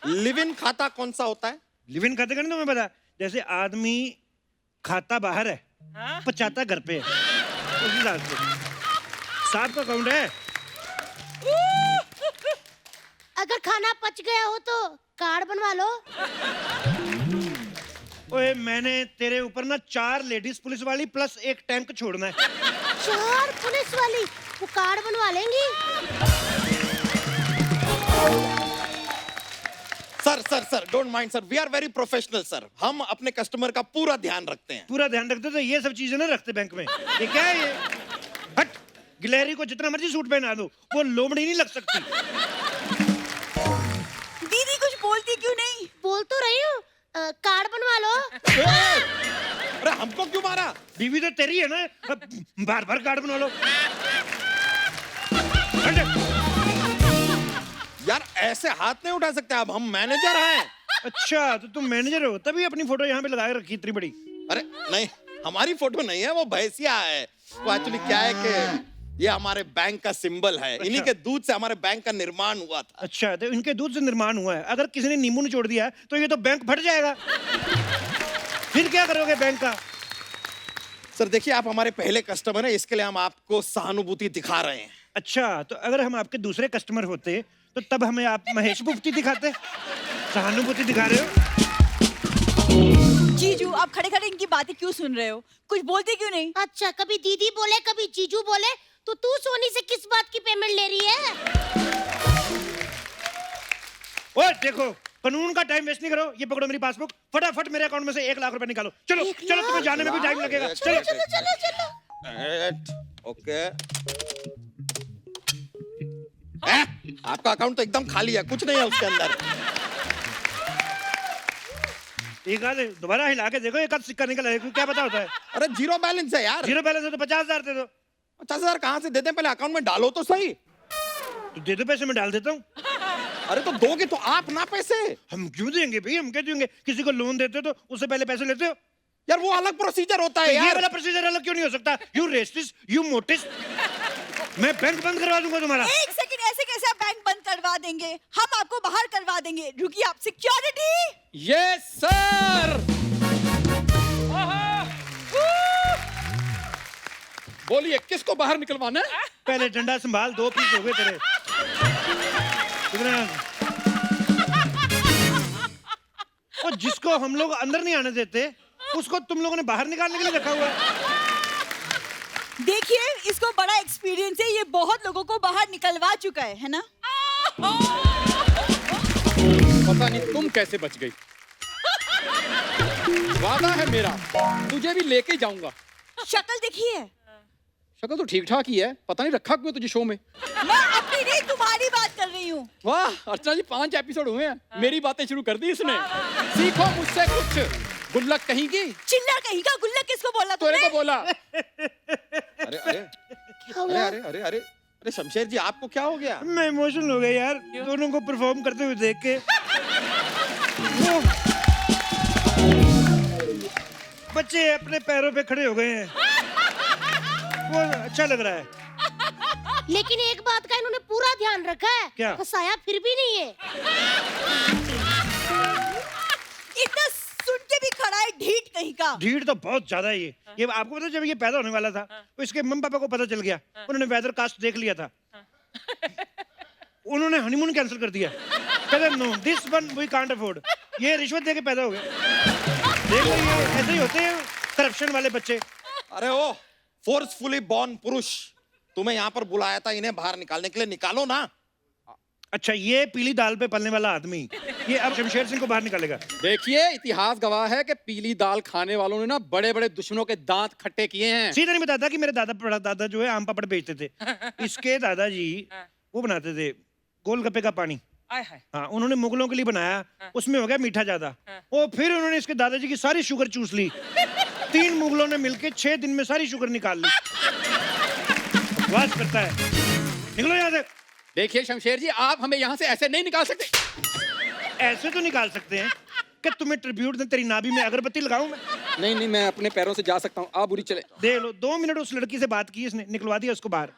Speaker 5: लिव इन खाता कौन सा होता है?
Speaker 9: लिव इन खाते का नहीं तुम्हें पता? जैसे आदमी खाता बाहर है, पचाता घर पे है, उस हिसाब से साहब का अकाउंट है।
Speaker 7: अगर खाना पच गया हो तो कार्ड बनवा लो।
Speaker 9: ओए मैंने तेरे ऊपर ना 4 लेडीज पुलिस वाली प्लस 1 टैंक छोड़ना है।
Speaker 7: 4 पुलिस वाली, वो कार्ड बनवा लेंगी।
Speaker 5: Sir don't mind sir, we are very professional sir, हम अपने कस्टमर का पूरा ध्यान रखते हैं।
Speaker 9: पूरा ध्यान रखते तो ये सब चीजें ना रखते बैंक में। ये क्या है ये? हट, गिलहरी को जितना मर्जी सूट पहना दो, वो लोमड़ी नहीं लग सकती।
Speaker 8: दीदी कुछ बोलती क्यों नहीं?
Speaker 7: बोल तो रही हूँ, कार्ड बनवा लो।
Speaker 5: अरे हमको क्यों मारा?
Speaker 9: बीवी तो तेरी है ना, बार बार कार्ड बना लो। हट।
Speaker 5: यार ऐसे हाथ नहीं उठा सकते आप, हम मैनेजर हैं।
Speaker 9: अच्छा तो तुम मैनेजर हो, तभी अपनी फोटो यहाँ पे लगा के रखी इतनी बड़ी।
Speaker 5: अरे नहीं, हमारी फोटो नहीं है, वो भैंसिया है। वो एक्चुअली क्या है कि ये हमारे बैंक का सिंबल है।
Speaker 9: अच्छा।
Speaker 5: इन्हीं के दूध से हमारे बैंक का निर्माण हुआ था।
Speaker 9: अच्छा तो इनके दूध से निर्माण हुआ है, अगर किसी ने नींबू निचोड़ दिया है तो ये तो बैंक फट जाएगा। फिर क्या करोगे बैंक का?
Speaker 5: सर देखिए, आप हमारे पहले कस्टमर हैं, इसके लिए हम आपको सहानुभूति दिखा रहे हैं।
Speaker 9: अच्छा तो अगर हम आपके दूसरे कस्टमर होते तो तब हमें आप महेश मुफ्ती दिखाते। सहानुभूति दिखा रहे हो?
Speaker 8: जीजू आप खड़े खड़े इनकी बातें क्यों सुन रहे हो? कुछ बोलते क्यों नहीं?
Speaker 7: अच्छा, कभी दीदी बोले कभी जीजू बोले, तो तू सोनी से किस बात की पेमेंट ले रही है?
Speaker 9: ओए देखो, कानून का टाइम वेस्ट नहीं करो। ये पकड़ो मेरी पासबुक, फटाफट मेरे अकाउंट में से 1 लाख रुपए निकालो। चलो
Speaker 7: 1
Speaker 9: चलो,
Speaker 7: लाख?
Speaker 9: तुम्हें जाने में भी टाइम लगेगा। चलो
Speaker 7: चलो चलो चलो।
Speaker 5: ओके। आपका अकाउंट तो एकदम खाली है, कुछ नहीं है उसके अंदर।
Speaker 9: एक आध दोबारा हिला के देखो, एक आध सिक्का निकल आएगा, क्या पता होता है।
Speaker 5: अरे जीरो बैलेंस है यार।
Speaker 9: जीरो बैलेंस है तो 50,000 दे दो।
Speaker 5: 50,000 कहाँ से देते हैं? पहले अकाउंट में डालो तो सही।
Speaker 9: तो दे दो पैसे, मैं डाल देता हूँ।
Speaker 5: अरे तो दोगे तो आप ना पैसे।
Speaker 9: हम क्यों देंगे भाई, हम क्या देंगे? किसी को लोन देते हो तो उससे पहले पैसे लेते हो।
Speaker 5: यार वो अलग प्रोसीजर होता है
Speaker 9: तो ये
Speaker 5: यार।
Speaker 9: वाला प्रोसीजर अलग क्यों नहीं हो सकता? यू रेसिस्ट, यू मोटिस्ट। मैं बैंक बंद करवा दूंगा तुम्हारा।
Speaker 8: एक सेकंड, ऐसे कैसे आप बैंक बंद करवा देंगे? हम आपको बाहर करवा देंगे। रुकिए, आप सिक्योरिटी।
Speaker 5: Yes sir. बोलिए किसको बाहर निकलवाना है?
Speaker 9: पहले डंडा संभाल, 2 पीस हो गए तेरे। और जिसको हम लोग अंदर नहीं आने देते, उसको तुम लोगों ने बाहर निकालने के लिए रखा हुआ है।
Speaker 8: देखिए, इसको बड़ा एक्सपीरियंस है, ये बहुत लोगों को बाहर निकलवा चुका है ना?
Speaker 10: पता नहीं तुम कैसे बच गई। वादा है मेरा, तुझे भी लेके जाऊंगा।
Speaker 8: शक्ल देखिए।
Speaker 10: शक्ल तो ठीक ठाक ही है, पता नहीं रखा क्यों तुझे शो में।
Speaker 8: मैं अपनी नहीं तुम्हारी बात कर रही हूँ।
Speaker 10: वाह अर्चना जी, 5 एपिसोड हुए हैं, मेरी बातें शुरू कर दी इसने। सीखो मुझसे कुछ। गुल्लक कहीं की।
Speaker 8: चिल्लर कहीं का, गुल्लक किसको बोला
Speaker 10: तेरे
Speaker 8: तुमने?
Speaker 10: को बोला।
Speaker 5: अरे अरे
Speaker 7: क्या हुआ?
Speaker 5: अरे अरे अरे अरे शमशेर जी, आपको क्या हो गया?
Speaker 9: मैं इमोशनल हो गया यार, दोनों को परफॉर्म करते हुए देख के। बच्चे अपने पैरों पे खड़े हो गए हैं, वो अच्छा लग रहा है।
Speaker 7: लेकिन एक बात का इन्होंने पूरा ध्यान रखा है,
Speaker 9: क्या?
Speaker 7: फंसाया फिर भी नहीं है।
Speaker 8: इतना सुन के भी खड़ा है, ढीठ कहीं का।
Speaker 9: ढीठ तो बहुत ज्यादा है ये आपको पता है, जब ये पैदा होने वाला था तो इसके मम्मी पापा को पता चल गया, उन्होंने वेदर कास्ट देख लिया था। उन्होंने हनीमून कैंसिल कर दिया, कहते no this one we can't afford. ये रिश्वत दे के पैदा हो गए। देख लो, ये ऐसे ही होते हैं करप्शन वाले बच्चे।
Speaker 5: अरे ओ फोर्सफुली बॉर्न पुरुष, तुम्हें यहाँ पर बुलाया था इन्हें बाहर निकालने के लिए, निकालो ना।
Speaker 9: अच्छा, ये पीली दाल पे पलने वाला आदमी, ये अब शमशेर सिंह को बाहर निकालेगा।
Speaker 10: देखिए, इतिहास गवाह है कि पीली दाल खाने वालों ने ना बड़े बड़े दुश्मनों के दांत खट्टे किए हैं।
Speaker 9: सीधा नहीं बताता कि मेरे दादा परदादा जो है आम पापड़ बेचते थे। इसके दादाजी वो बनाते थे गोलगप्पे का पानी।
Speaker 2: आय हाय।
Speaker 9: हाँ, उन्होंने मुगलों के लिए बनाया, उसमें हो गया मीठा ज्यादा। और फिर उन्होंने इसके दादाजी की सारी शुगर चूस ली। 3 मुगलों ने मिलके 6 दिन में सारी शुगर निकाल ली। बकवास करता है, निकलो यहाँ से।
Speaker 10: देखिए शमशेर जी, आप हमें यहाँ से ऐसे नहीं निकाल सकते।
Speaker 9: ऐसे तो निकाल सकते हैं कि तुम्हें ट्रिब्यूट दे, तेरी नाभि में अगरबत्ती लगाऊं मैं?
Speaker 10: नहीं नहीं, मैं अपने पैरों से जा सकता हूँ, आप बुरी चले।
Speaker 9: दे लो, 2 मिनट उस लड़की से बात की इसने, निकलवा दिया उसको बाहर।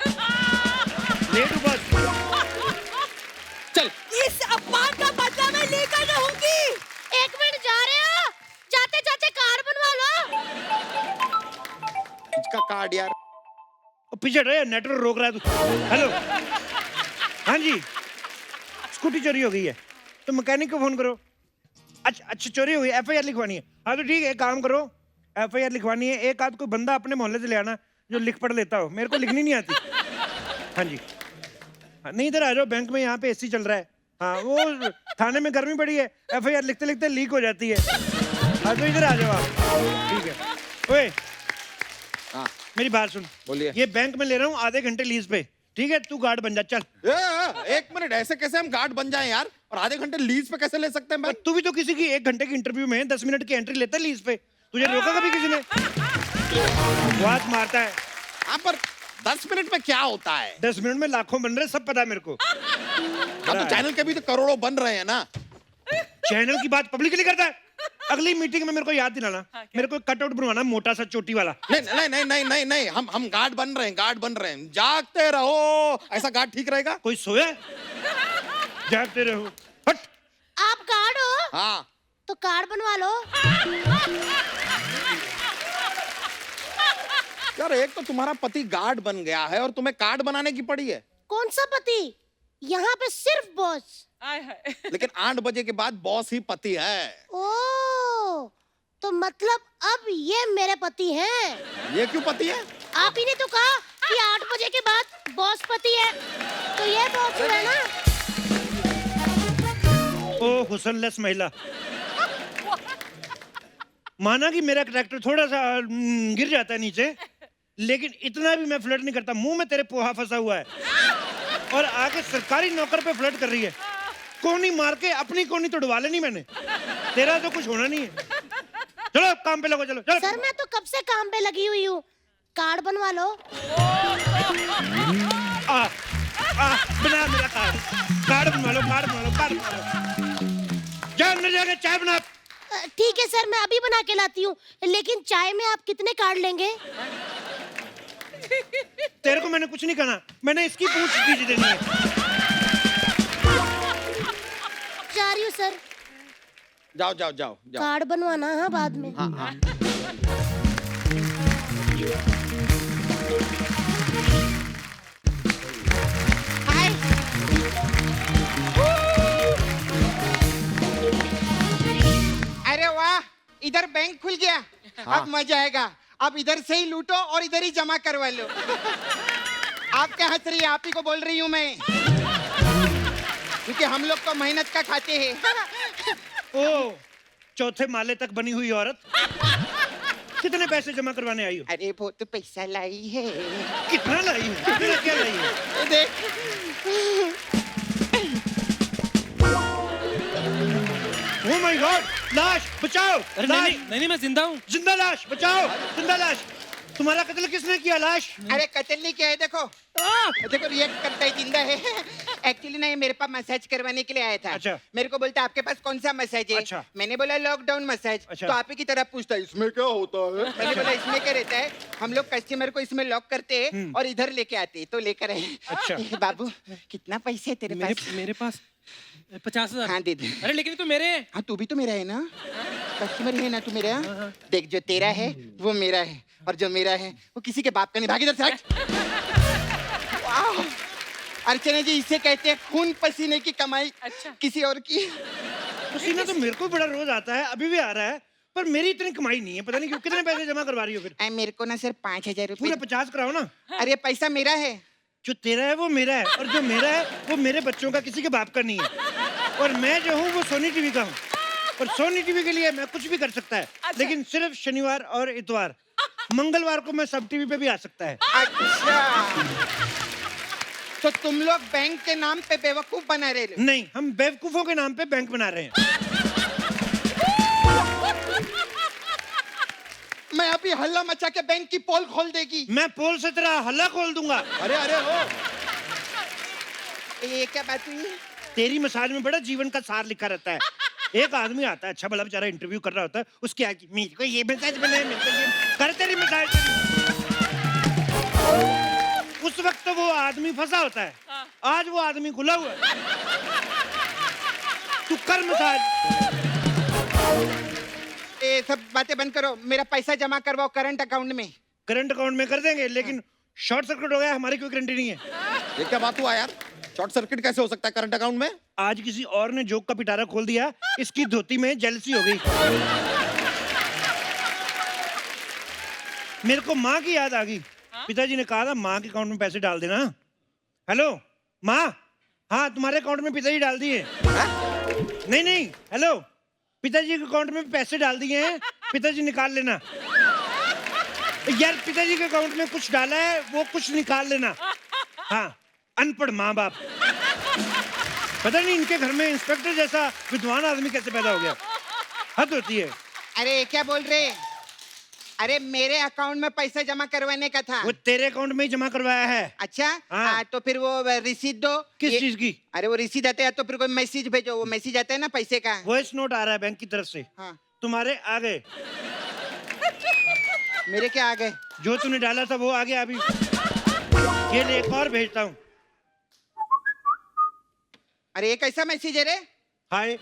Speaker 9: लेट बस।
Speaker 10: चल।
Speaker 8: इस अपमान का बदला मैं लेकर रहूंगी।
Speaker 7: 1 मिनट, जा रहे हो? जाते जाते कार्ड बनवा लो।
Speaker 5: इसका कार्ड यार।
Speaker 9: और पीछे रहे, नेटवर्क रोक रहा है तू। हेलो, हाँ जी, स्कूटी चोरी हो गई है तो मैकेनिक को फोन करो। अच्छा चोरी हो गई, FIR लिखवानी है। हाँ तो ठीक है, एक काम करो, FIR लिखवानी है। एक आध कोई बंदा अपने मोहल्ले से ले आना जो लिख पढ़ लेता हो, मेरे को लिखनी नहीं आती। हाँ जी, हाँ, नहीं इधर आ जाओ, बैंक में यहाँ पे AC चल रहा है। हाँ, वो थाने में गर्मी पड़ी है, FIR लिखते लिखते लीक हो जाती है। हाँ तो इधर आ जाओ आप। ठीक है। ओए,
Speaker 5: हाँ
Speaker 9: मेरी बात सुन,
Speaker 5: बोलिए।
Speaker 9: ये बैंक में ले रहा हूँ आधे घंटे लीज पे, ठीक है? तू गार्ड बन जा, चल।
Speaker 5: 1 मिनट, ऐसे कैसे हम गार्ड बन जाएं यार? और आधे घंटे लीज पे कैसे ले सकते हैं भाई?
Speaker 9: तू भी तो किसी की 1 घंटे की इंटरव्यू में 10 मिनट की एंट्री लेता है लीज पे, तुझे रोका कभी किसी ने? बात मारता है।
Speaker 5: हाँ, पर 10 मिनट में क्या होता है?
Speaker 9: 10 मिनट में लाखों बन रहे, सब पता है मेरे को।
Speaker 5: हाँ, तो चैनल के भी तो करोड़ों बन रहे हैं ना।
Speaker 9: चैनल की बात पब्लिकली करता है। अगली मीटिंग में मेरे को याद दिलाना, मेरे को कटआउट बनवाना मोटा सा चोटी वाला।
Speaker 5: नहीं नहीं नहीं नहीं नहीं नहीं, हम गार्ड बन रहे हैं, गार्ड बन रहे हैं। जागते रहो, ऐसा गार्ड ठीक रहेगा?
Speaker 9: कोई सोया? जागते रहो। हट।
Speaker 7: आप कार्ड हो
Speaker 5: हाँ।
Speaker 7: तो कार्ड बनवा लो।
Speaker 5: यार, एक तो तुम्हारा पति गार्ड बन गया है और तुम्हें कार्ड बनाने की पड़ी है।
Speaker 7: कौन सा पति? यहाँ पे सिर्फ बॉस।
Speaker 2: आय हाय।
Speaker 5: लेकिन 8 बजे के बाद बॉस ही पति है।
Speaker 7: ओ, तो मतलब अब ये मेरे पति हैं।
Speaker 5: ये क्यों पति है?
Speaker 7: आप ही ने तो कहा कि 8 बजे के बाद बॉस पति है, तो ये बॉस हुआ ना।
Speaker 9: ओ हुस्नलेस महिला। माना कि मेरा कैरेक्टर थोड़ा सा गिर जाता है नीचे, लेकिन इतना भी मैं फ्लर्ट नहीं करता। मुंह में तेरे पोहा फंसा हुआ है और आगे सरकारी नौकर पे फ्लर्ट कर रही है। कोनी मार के अपनी कोनी तोड़वा लेनी मैंने, तेरा तो कुछ होना नहीं है। चलो काम पे लगो, चलो चलो।
Speaker 7: सर मैं तो कब से काम पे लगी हुई हूँ, कार्ड बनवा लो।
Speaker 9: बना मेरा कार्ड बनवा लो, कार्ड बनवा लो, कार्ड बनवा लो। जा अंदर जाके चाय बना।
Speaker 7: ठीक है सर, मैं अभी बना के लाती हूँ, लेकिन चाय में आप कितने कार्ड लेंगे?
Speaker 9: तेरे को मैंने कुछ नहीं कहना, मैंने इसकी पूछ दीजिए देनी है।
Speaker 7: जा रही हूँ सर।
Speaker 5: जाओ जाओ जाओ जाओ।
Speaker 7: कार्ड बनवाना हाँ बाद में।
Speaker 5: हाँ हाँ।
Speaker 11: अरे वाह, इधर बैंक खुल गया। अब मजा आएगा। अब इधर से ही लूटो और इधर ही जमा करवा लो। आप क्या हंस रही है? आप ही को बोल रही हूँ मैं, क्योंकि हम लोग तो मेहनत का खाते हैं।
Speaker 9: ओ, चौथे माले तक बनी हुई औरत, कितने पैसे जमा करवाने आई हो?
Speaker 11: अरे वो तो पैसा लाई है।
Speaker 9: कितना लाई हो? कितना क्या लाई हो?
Speaker 11: देख,
Speaker 9: Oh my God! लाश बचाओ!
Speaker 12: अरे
Speaker 9: लाश!
Speaker 12: नहीं मैं जिंदा हूँ।
Speaker 9: जिंदा लाश बचाओ! जिंदा लाश! तुम्हारा कत्ल किसने किया? लाश?
Speaker 11: अरे कत्ल नहीं किया है, देखो देखो रिएक्ट करता है, जिंदा है। एक्चुअली ना ये मेरे पास मसाज करवाने के लिए आया था।
Speaker 9: अच्छा।
Speaker 11: मेरे को बोलता आपके पास कौन सा मसाज है?
Speaker 9: अच्छा।
Speaker 11: मैंने बोला लॉकडाउन मसाज।
Speaker 9: अच्छा।
Speaker 11: तो आप ही की तरफ पूछता है इसमें क्या होता है? मैंने बोला इसमें क्या रहता है, हम लोग कस्टमर को इसमें लॉक करते हैं और इधर लेके आते हैं, तो लेकर आए।
Speaker 9: अच्छा।
Speaker 11: बाबू कितना पैसे है तेरे पास?
Speaker 12: मेरे पास 50,000।
Speaker 11: हाँ दे दे।
Speaker 12: अरे लेकिन तू मेरे है।
Speaker 11: हाँ तू भी तो मेरा है ना, कस्टमर ही है ना तू मेरा। देख, जो तेरा है वो मेरा है और जो मेरा है वो किसी के बाप का नहीं। भाग इधर से, हट। वाह, अर्चना जी इसे कहते हैं खून पसीने की कमाई।
Speaker 2: अच्छा।
Speaker 11: किसी और की
Speaker 9: पसीना तो मेरे को बड़ा रोज आता है, अभी भी आ रहा है, पर मेरी इतनी कमाई नहीं है। पता नहीं क्यों। कितने पैसे जमा करवा रही हो फिर?
Speaker 11: मेरे को ना सिर्फ 5,000
Speaker 9: पूरे
Speaker 11: रुपए।
Speaker 9: 50 कराओ ना।
Speaker 11: अरे पैसा मेरा है।
Speaker 9: जो तेरा है वो मेरा है, और जो मेरा है वो मेरे बच्चों का, किसी के बाप का नहीं है। और मैं जो हूँ वो सोनी टीवी का हूँ, और सोनी टीवी के लिए मैं कुछ भी कर सकता है।
Speaker 2: अच्छा।
Speaker 9: लेकिन सिर्फ शनिवार और इतवार, मंगलवार को मैं सब टीवी पे भी आ सकता है।
Speaker 11: अच्छा, तो तुम लोग बैंक के नाम पे बेवकूफ बना रहे हो।
Speaker 9: नहीं, हम बेवकूफों के नाम पे बैंक बना रहे हैं।
Speaker 11: मैं अभी हल्ला मचा के बैंक की पोल खोल देगी।
Speaker 9: मैं पोल से तेरा हल्ला खोल दूंगा।
Speaker 5: अरे अरे हो,
Speaker 11: ये क्या बात हुई?
Speaker 9: तेरी मसाज में बड़ा जीवन का सार लिखा रहता है। एक आदमी आता है, अच्छा भला बेचारा इंटरव्यू कर रहा होता है, उसके आगे मेरे को ये मसाज बनाए, मेरे को ये कर, तेरी मसाज। उस वक्त तो वो आदमी फंसा होता है, आज वो आदमी खुला हुआ है। तू कर मसाज।
Speaker 11: ये सब बातें बंद करो, मेरा पैसा जमा करवाओ करंट अकाउंट में।
Speaker 9: करंट अकाउंट में कर देंगे, लेकिन शॉर्ट सर्किट हो गया, हमारी कोई गारंटी नहीं है।
Speaker 5: ये क्या बात हुआ यार? शॉर्ट सर्किट कैसे हो सकता है करंट अकाउंट में?
Speaker 9: आज किसी और ने जोक का पिटारा खोल दिया, इसकी धोती में जेलसी हो गई। मेरे को माँ की याद आ गई। पिताजी ने कहा था माँ के अकाउंट में पैसे डाल देना। हेलो माँ, हाँ तुम्हारे अकाउंट में पिताजी डाल दिए। नहीं नहीं, हेलो, पिताजी के अकाउंट में पैसे डाल दिए हैं, पिताजी निकाल लेना। यार पिताजी के अकाउंट में कुछ डाला है, वो कुछ निकाल लेना। हाँ, अनपढ़ माँ बाप। पता नहीं इनके घर में इंस्पेक्टर जैसा विद्वान आदमी कैसे पैदा हो गया। हद होती है।
Speaker 11: अरे क्या बोल रहे? अरे मेरे अकाउंट में पैसा जमा करवाने का था।
Speaker 9: वो तेरे अकाउंट में ही जमा करवाया है।
Speaker 11: अच्छा,
Speaker 9: हाँ।
Speaker 11: तो फिर वो रिसीट दो।
Speaker 9: किस चीज की?
Speaker 11: अरे वो रिसीट आता है तो फिर कोई मैसेज भेजो। वो मैसेज आता है ना पैसे का।
Speaker 9: वॉइस नोट आ रहा है बैंक की तरफ से।
Speaker 11: हाँ।
Speaker 9: तुम्हारे आ गए।
Speaker 11: मेरे क्या आ गए?
Speaker 9: जो तूने डाला था वो आ गया अभी। ये ले, एक और भेजता हूँ।
Speaker 11: अरे ये कैसा मैसेज है रे?
Speaker 9: हाय।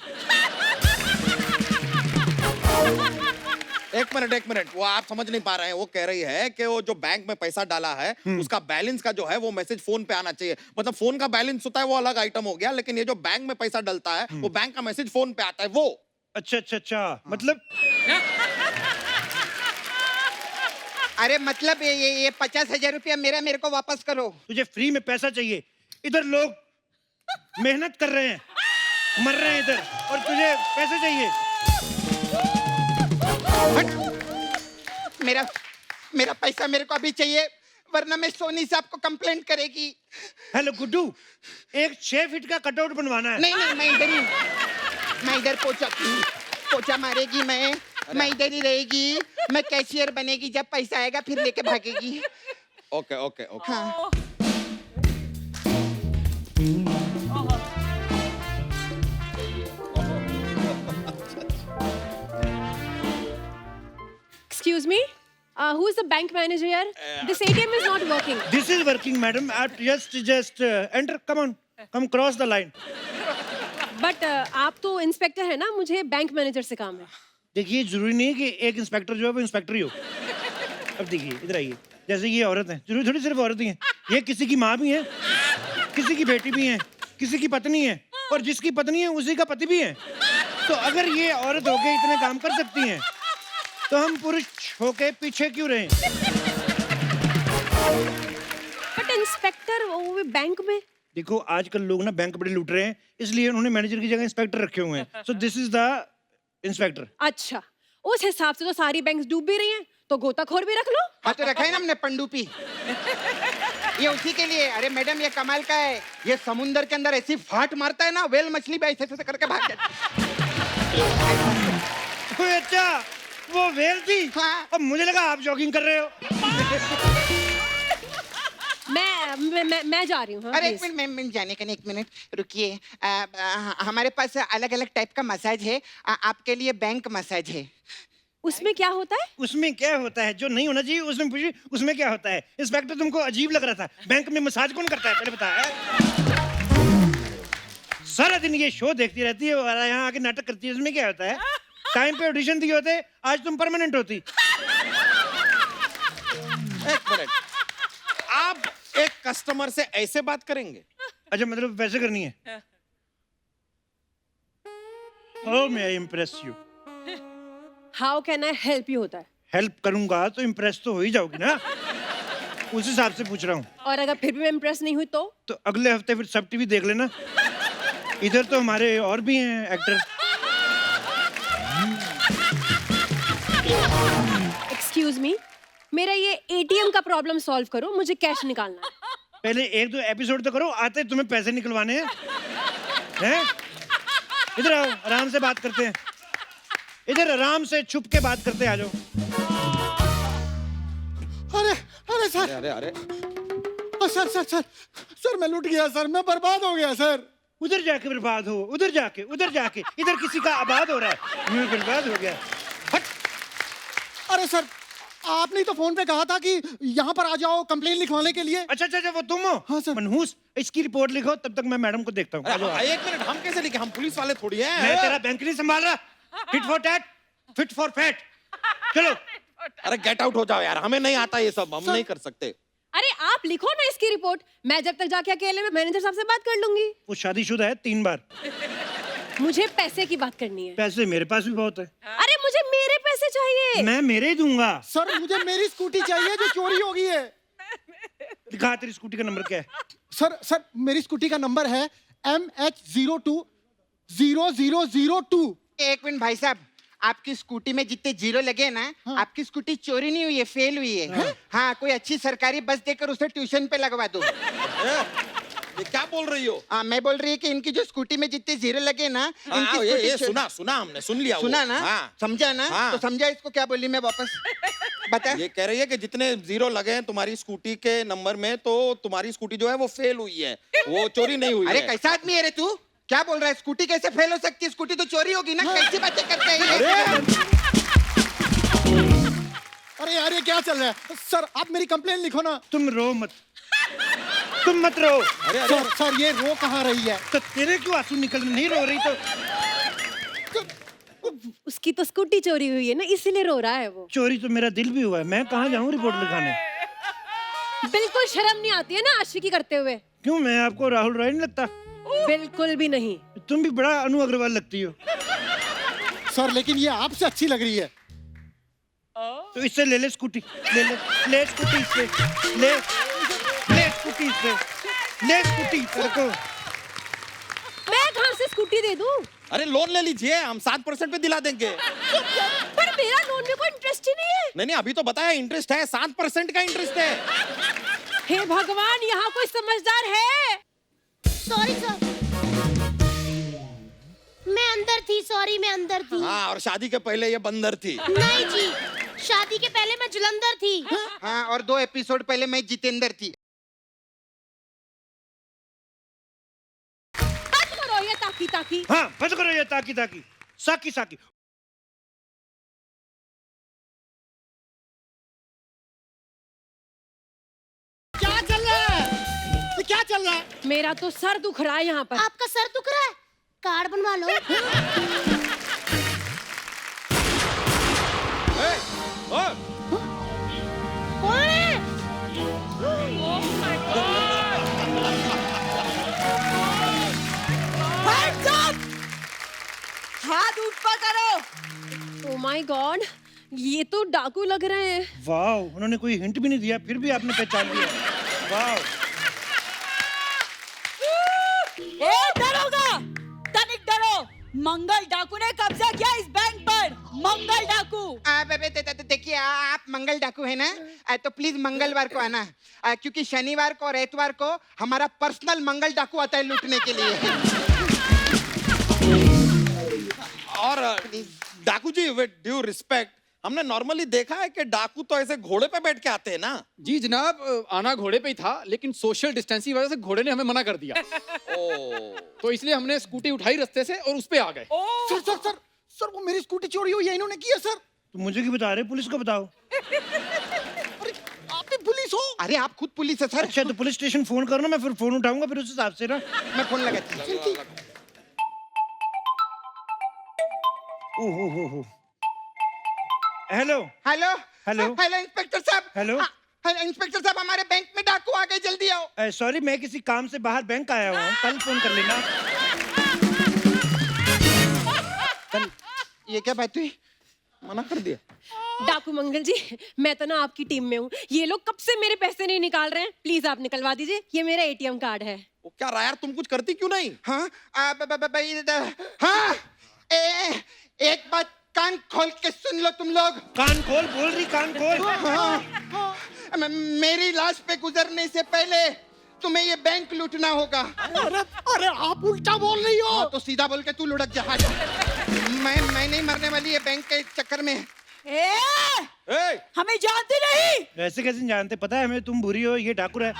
Speaker 5: एक मिनट, वो आप समझ नहीं पा रहे हैं। वो कह रही है कि वो जो बैंक में पैसा डाला है उसका बैलेंस का जो है वो मैसेज फोन पे आना चाहिए। मतलब फोन का बैलेंस होता है वो अलग आइटम हो गया, लेकिन ये जो बैंक में पैसा डलता है वो बैंक का मैसेज फोन पे आता है वो।
Speaker 9: अच्छा अच्छा अच्छा, मतलब
Speaker 11: अरे मतलब ये 50,000 रुपया मेरे को वापस करो।
Speaker 9: तुझे फ्री में पैसा चाहिए? इधर लोग मेहनत कर रहे हैं, मर रहे हैं इधर, और तुझे पैसे चाहिए?
Speaker 11: मेरा पैसा मेरे को अभी चाहिए, वरना मैं सोनी साहब को कंप्लेंट करेगी।
Speaker 9: हेलो गुड्डू, एक 6 फीट का कटआउट बनवाना है।
Speaker 11: नहीं, मैं इधर पोछा मारेगी। मैं इधर ही रहेगी। मैं कैशियर बनेगी, जब पैसा आएगा फिर लेके भागेगी।
Speaker 5: ओके।
Speaker 11: हाँ।
Speaker 13: Excuse me, who is the bank manager here? This ATM is not working.
Speaker 9: This is working, madam. Just enter. Come cross the line.
Speaker 13: But आप तो इंस्पेक्टर है ना, मुझे बैंक मैनेजर से काम है।
Speaker 9: देखिए, जरूरी नहीं कि एक इंस्पेक्टर जो है वो इंस्पेक्टर ही हो। अब देखिए, इधर आइए। जैसे ये औरत है, जरूरी थोड़ी सिर्फ औरत ही है। ये किसी की माँ भी है, किसी की बेटी भी है, किसी की पत्नी है, और जिसकी पत्नी है उसी का पति भी है। तो अगर ये औरत होके इतने काम कर सकती हैं, तो हम पुरुष होके पीछे क्यों रहे?
Speaker 13: बट इंस्पेक्टर वो भी बैंक में।
Speaker 9: देखो, आजकल लोग ना बैंक बड़े लूट रहे हैं, इसलिए उन्होंने मैनेजर की जगह इंस्पेक्टर रखे हुए हैं। So this is the inspector.
Speaker 13: अच्छा, उस हिसाब से तो सारी बैंक्स डूब भी रही हैं, तो गोताखोर भी रख लो।
Speaker 11: हाँ, तो रखा है ना हमने पंडुपी। ये उसी के लिए। अरे मैडम, ये कमाल का है। ये समुंदर के अंदर ऐसी फाट मारता है ना, वेल मछली भी ऐसे करके भाग जाती है।
Speaker 9: अच्छा, वो वेल थी?
Speaker 11: हाँ।
Speaker 9: अब मुझे लगा आप जॉगिंग कर रहे हो।
Speaker 13: मैं जा रही हूँ। हाँ,
Speaker 11: अरे
Speaker 13: please.
Speaker 11: एक मिनट जाने का नहीं, एक मिनट रुकिए। हमारे पास अलग अलग टाइप का मसाज है। आपके लिए बैंक मसाज है।
Speaker 13: उसमें क्या होता है?
Speaker 9: उसमें क्या होता है जो नहीं होना चाहिए उसमें पूछिए, उसमें क्या होता है? इंस्पेक्टर तुमको अजीब लग रहा था। बैंक में मसाज कौन करता है पहले बता। सारा दिन ये शो देखती रहती है और यहाँ आके नाटक करती है। इसमें क्या होता है? टाइम पे ऑडिशन दिए होते, आज तुम परमानेंट होती।
Speaker 5: एक मिनट, आप एक कस्टमर से ऐसे बात करेंगे?
Speaker 9: अच्छा, मतलब वैसे करनी है? How may I impress you?
Speaker 13: How can I help you होता है।
Speaker 9: हेल्प करूंगा तो इम्प्रेस तो हो ही जाओगी ना, उस हिसाब से पूछ रहा हूँ।
Speaker 13: और अगर फिर भी मैं इम्प्रेस नहीं हुई तो
Speaker 9: अगले हफ्ते फिर सब टीवी देख लेना। इधर तो हमारे और भी हैं एक्टर।
Speaker 13: एक्सक्यूज मी, मेरा ये एटीएम का प्रॉब्लम सॉल्व करो, मुझे कैश निकालना है।
Speaker 9: पहले 1-2 एपिसोड तो करो, आते तुम्हें पैसे निकलवाने हैं। हैं? इधर आओ, आराम से बात करते हैं। इधर आराम से छुप के बात करते हैं, आ जाओ।
Speaker 11: अरे अरे सर,
Speaker 5: अरे अरे
Speaker 11: सर सर सर सर मैं लुट गया सर, मैं बर्बाद हो गया सर।
Speaker 9: उधर जाके बर्बाद हो, उधर जाके, इधर किसी का आबाद हो रहा है, मैं बर्बाद हो गया। हट।
Speaker 11: अरे सर, आपने तो फोन पे कहा था कि यहाँ पर आ जाओ कंप्लेन लिखवाने के लिए।
Speaker 9: अच्छा अच्छा, वो तुम हो?
Speaker 11: हाँ सर।
Speaker 9: मनहूस, इसकी रिपोर्ट लिखो, तब तक मैं मैडम को देखता हूँ। आ जाओ।
Speaker 5: एक मिनट, हम कैसे लिखे? हम पुलिस वाले थोड़ी हैं।
Speaker 9: मैं तेरा बैंक नहीं संभाल रहा। Fit for tat, fit for fat. चलो।
Speaker 5: अरे गेट आउट हो जाओ यार, हमें नहीं आता ये सब, हम नहीं कर सकते।
Speaker 13: अरे आप लिखो ना इसकी रिपोर्ट, मैं जब तक जाके अकेले में मैनेजर साहब से बात कर लूंगी।
Speaker 9: वो शादीशुदा है 3 बार।
Speaker 13: मुझे पैसे की बात करनी है।
Speaker 9: पैसे मेरे पास भी बहुत है।
Speaker 13: अरे मुझे मेरे पैसे चाहिए।
Speaker 9: मैं मेरे ही दूंगा।
Speaker 11: सर मुझे मेरी स्कूटी चाहिए जो चोरी हो गई है।
Speaker 9: दिखा, तेरी स्कूटी का नंबर क्या है?
Speaker 11: सर मेरी स्कूटी का नंबर है MH020002। एक मिनट भाई साहब, आपकी स्कूटी में जितने जीरो लगे ना, आपकी स्कूटी चोरी नहीं हुई है, फेल हुई है। हाँ, कोई अच्छी सरकारी बस देकर उसे ट्यूशन पे लगवा दो।
Speaker 5: ये क्या बोल रही हो?
Speaker 11: मैं बोल रही है कि इनकी जो स्कूटी में जितने जीरो लगे ना, इनकी
Speaker 5: ये
Speaker 11: स्कूटी
Speaker 5: सुना हमने, सुन लिया।
Speaker 11: सुना ना?
Speaker 5: हाँ।
Speaker 11: समझा ना?
Speaker 5: हाँ।
Speaker 11: तो समझा इसको क्या बोली मैं वापस बता।
Speaker 5: ये कह रही है कि जितने जीरो लगे हैं तुम्हारी स्कूटी के नंबर में, तो तुम्हारी स्कूटी जो है वो फेल हुई है, वो चोरी नहीं हुई
Speaker 11: अरे
Speaker 5: है।
Speaker 11: कैसा आदमी है रे तू? क्या बोल रहा है? स्कूटी कैसे फेल हो सकती है? स्कूटी तो चोरी होगी ना। कैसी बातें करते हैं? अरे यार ये क्या चल रहा है? सर आप मेरी कंप्लेन लिखो ना।
Speaker 9: तुम रो मत, तुम मत रो।
Speaker 5: अरे
Speaker 11: सर ये रो कहाँ रही है?
Speaker 9: तो तेरे क्यों आंसू निकल नहीं रो रही? तो
Speaker 13: उसकी तो स्कूटी चोरी हुई है ना, इसीलिए रो रहा है वो।
Speaker 9: चोरी तो मेरा दिल भी हुआ है, मैं कहाँ जाऊँ रिपोर्ट लिखाने?
Speaker 13: बिल्कुल शर्म नहीं आती है ना आशिकी करते हुए?
Speaker 9: क्यों, मैं आपको राहुल रॉय नहीं लगता?
Speaker 13: बिल्कुल भी नहीं।
Speaker 9: तुम भी बड़ा अनु अग्रवाल लगती हो।
Speaker 11: सर लेकिन ये आपसे अच्छी लग रही है।
Speaker 9: तो इससे ले ले स्कूटी, ले स्कूटी इससे, ले स्कूटी इससे, ले स्कूटी तेरे को।
Speaker 13: मैं कहाँ से स्कूटी दे दूँ?
Speaker 5: अरे लोन ले लीजिए, हम 7% पे दिला देंगे।
Speaker 13: पर मेरा लोन में कोई इंटरेस्ट ही नहीं है।
Speaker 5: नहीं अभी तो बताया इंटरेस्ट है, 7% का इंटरेस्ट है।
Speaker 13: हे भगवान, यहाँ कोई समझदार है?
Speaker 7: सॉरी सर, मैं अंदर थी। सॉरी, मैं अंदर थी।
Speaker 5: हाँ, और शादी के पहले ये बंदर थी।
Speaker 7: नहीं जी, शादी के पहले मैं जलंधर थी।
Speaker 11: हाँ, और 2 एपिसोड पहले मैं जितेंद्र थी।
Speaker 13: बंद करो ये ताकी ताकी।
Speaker 9: हाँ, बंद करो ये ताकी ताकी, साकी साकी।
Speaker 11: क्या चल रहा है? ये क्या चल रहा है?
Speaker 13: मेरा तो सर दुख रहा है यहाँ पर।
Speaker 7: आपका सर दुख रहा है? कार्ड बनवा लो। कौन है?
Speaker 8: हाथ ऊपर करो।
Speaker 13: ओह माय गॉड, ये तो डाकू लग रहे हैं।
Speaker 9: वाह, उन्होंने कोई हिंट भी नहीं दिया, फिर भी आपने पहचान लिया। वाह।
Speaker 8: ए डरोगा, तनिक डरो। मंगल डाकू ने कब्जा किया इस बैंक पर। मंगल डाकू।
Speaker 11: देखिए आप मंगल डाकू है ना, तो प्लीज मंगलवार को आना, क्योंकि शनिवार को और एतवार को हमारा पर्सनल मंगल डाकू आता है लूटने के लिए।
Speaker 5: और डाकू जी, विद ड्यू रिस्पेक्ट, हमने नॉर्मली देखा है कि डाकू तो ऐसे घोड़े पे बैठ के आते हैं ना।
Speaker 10: जी जनाब, आना घोड़े पे ही था, लेकिन सोशल डिस्टेंसिंग वजह से घोड़े ने हमें मना कर दिया। तो इसलिए हमने स्कूटी उठाई रास्ते से और उस पे आ गए।
Speaker 11: सर सर सर सर वो मेरी स्कूटी चोरी हुई है, इन्होंने की है सर।
Speaker 9: तो मुझे क्यों बता रहे, पुलिस को बताओ।
Speaker 11: अरे आप भी पुलिस हो? अरे आप खुद पुलिस है सर।
Speaker 9: अच्छा, तो पुलिस स्टेशन फोन करो ना, मैं फिर फोन उठाऊंगा, फिर उस हिसाब से ना।
Speaker 11: मैं फोन लगाती हूँ।
Speaker 9: ओहो, hello
Speaker 11: hello
Speaker 9: hello
Speaker 11: hello inspector साहब।
Speaker 9: हेलो।
Speaker 11: हेलो इंस्पेक्टर साहब, हमारे बैंक में डाकू आ गए, जल्दी आओ।
Speaker 9: सॉरी, मैं किसी काम से बाहर बैंक आया हुआ हूँ, कल फोन कर लेना।
Speaker 11: कल? ये क्या बात हुई?
Speaker 5: मना कर दिया।
Speaker 13: डाकू मंगल जी, मैं तो ना आपकी टीम में हूँ। ये लोग कब से मेरे पैसे नहीं निकाल रहे हैं, प्लीज आप निकलवा दीजिए। ये मेरा एटीएम कार्ड है।
Speaker 5: वो क्या रहा यार, तुम कुछ करती क्यों नहीं?
Speaker 11: हाँ हाँ, एक बात कान खोल के सुन लो तुम लोग।
Speaker 9: कान खोल बोल रही, कान खोल।
Speaker 11: हाँ, मेरी लाश पे गुजरने से पहले तुम्हें ये बैंक लूटना होगा।
Speaker 5: अरे आप उल्टा बोल रही हो।
Speaker 11: तो सीधा बोल के तू लुढ़क जा। मैं नहीं मरने वाली है बैंक के चक्कर में।
Speaker 8: हमें जानते नहीं।
Speaker 9: ऐसे कैसे जानते, पता है हमें तुम बुरी हो, ये ठाकुर है,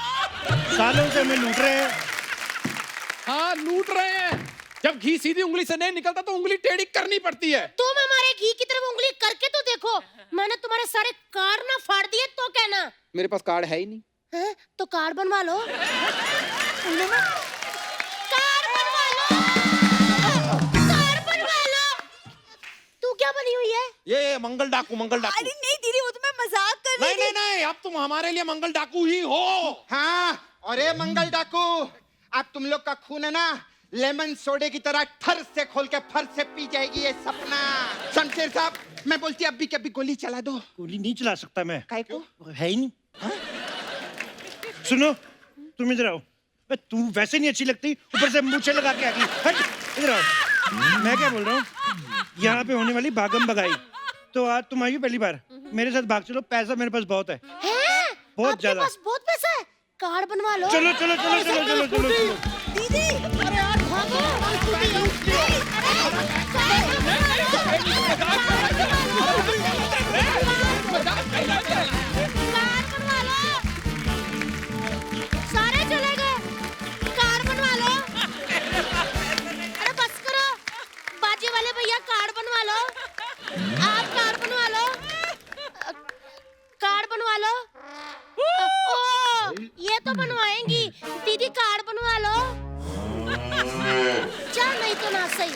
Speaker 9: सालों से हमें लूट रहे हैं।
Speaker 10: हाँ लूट रहे हैं। जब घी सीधी उंगली से नहीं निकलता तो उंगली टेढ़ी करनी पड़ती है।
Speaker 7: तुम हमारे घी की तरफ उंगली करके तो देखो, मैंने तुम्हारे सारे कार्ड ना फाड़ दिए तो कहना।
Speaker 10: मेरे पास कार्ड है ही नहीं।
Speaker 7: है? तो कार्ड बनवा लो। कार्ड बनवा लो। कार्ड बनवा लो। तू क्या बनी हुई है?
Speaker 5: ये मंगल डाकू, मंगल डाकू।
Speaker 8: अरे नहीं दीदी, वो तो मैं मजाक कर रही थी।
Speaker 5: नहीं, अब तुम हमारे लिए मंगल डाकू ही हो।
Speaker 11: हाँ, और ये मंगल डाकू, अब तुम लोग का खून है ना, लेमन सोडे की तरह ठर से खोल के फर से पी जाएगी ये सपना। शमशेर साहब, मैं बोलती अभी के अभी गोली चला दो।
Speaker 9: गोली नहीं चला सकता मैं,
Speaker 11: काहे को?
Speaker 9: है ही नहीं। सुनो, तुम इधर आओ। तू वैसे नहीं अच्छी लगती, ऊपर से मूछें लगा के आ गई। हट, इधर आओ। मैं क्या बोल रहा हूँ, यहाँ पे होने वाली भागम भगाई, तो आज तुम आई हो पहली बार, मेरे साथ भाग चलो, पैसा मेरे पास बहुत है। बहुत ज्यादा।
Speaker 7: आपके पास बहुत पैसा है, कार्ड बनवा लो।
Speaker 9: चलो चलो चलो चलो चलो चलो चलो।
Speaker 7: दीदी, अरे यार भागो। सारे चले गए, कार्ड बनवा लो। अरे बस करो, बाजी वाले भैया कार्ड बनवा लो। आप कार्ड बनवा लो, कार्ड बनवा लो। ओ, ये तो बनवाएंगी दीदी, कार्ड बनवा लो। जा नहीं तो ना सही।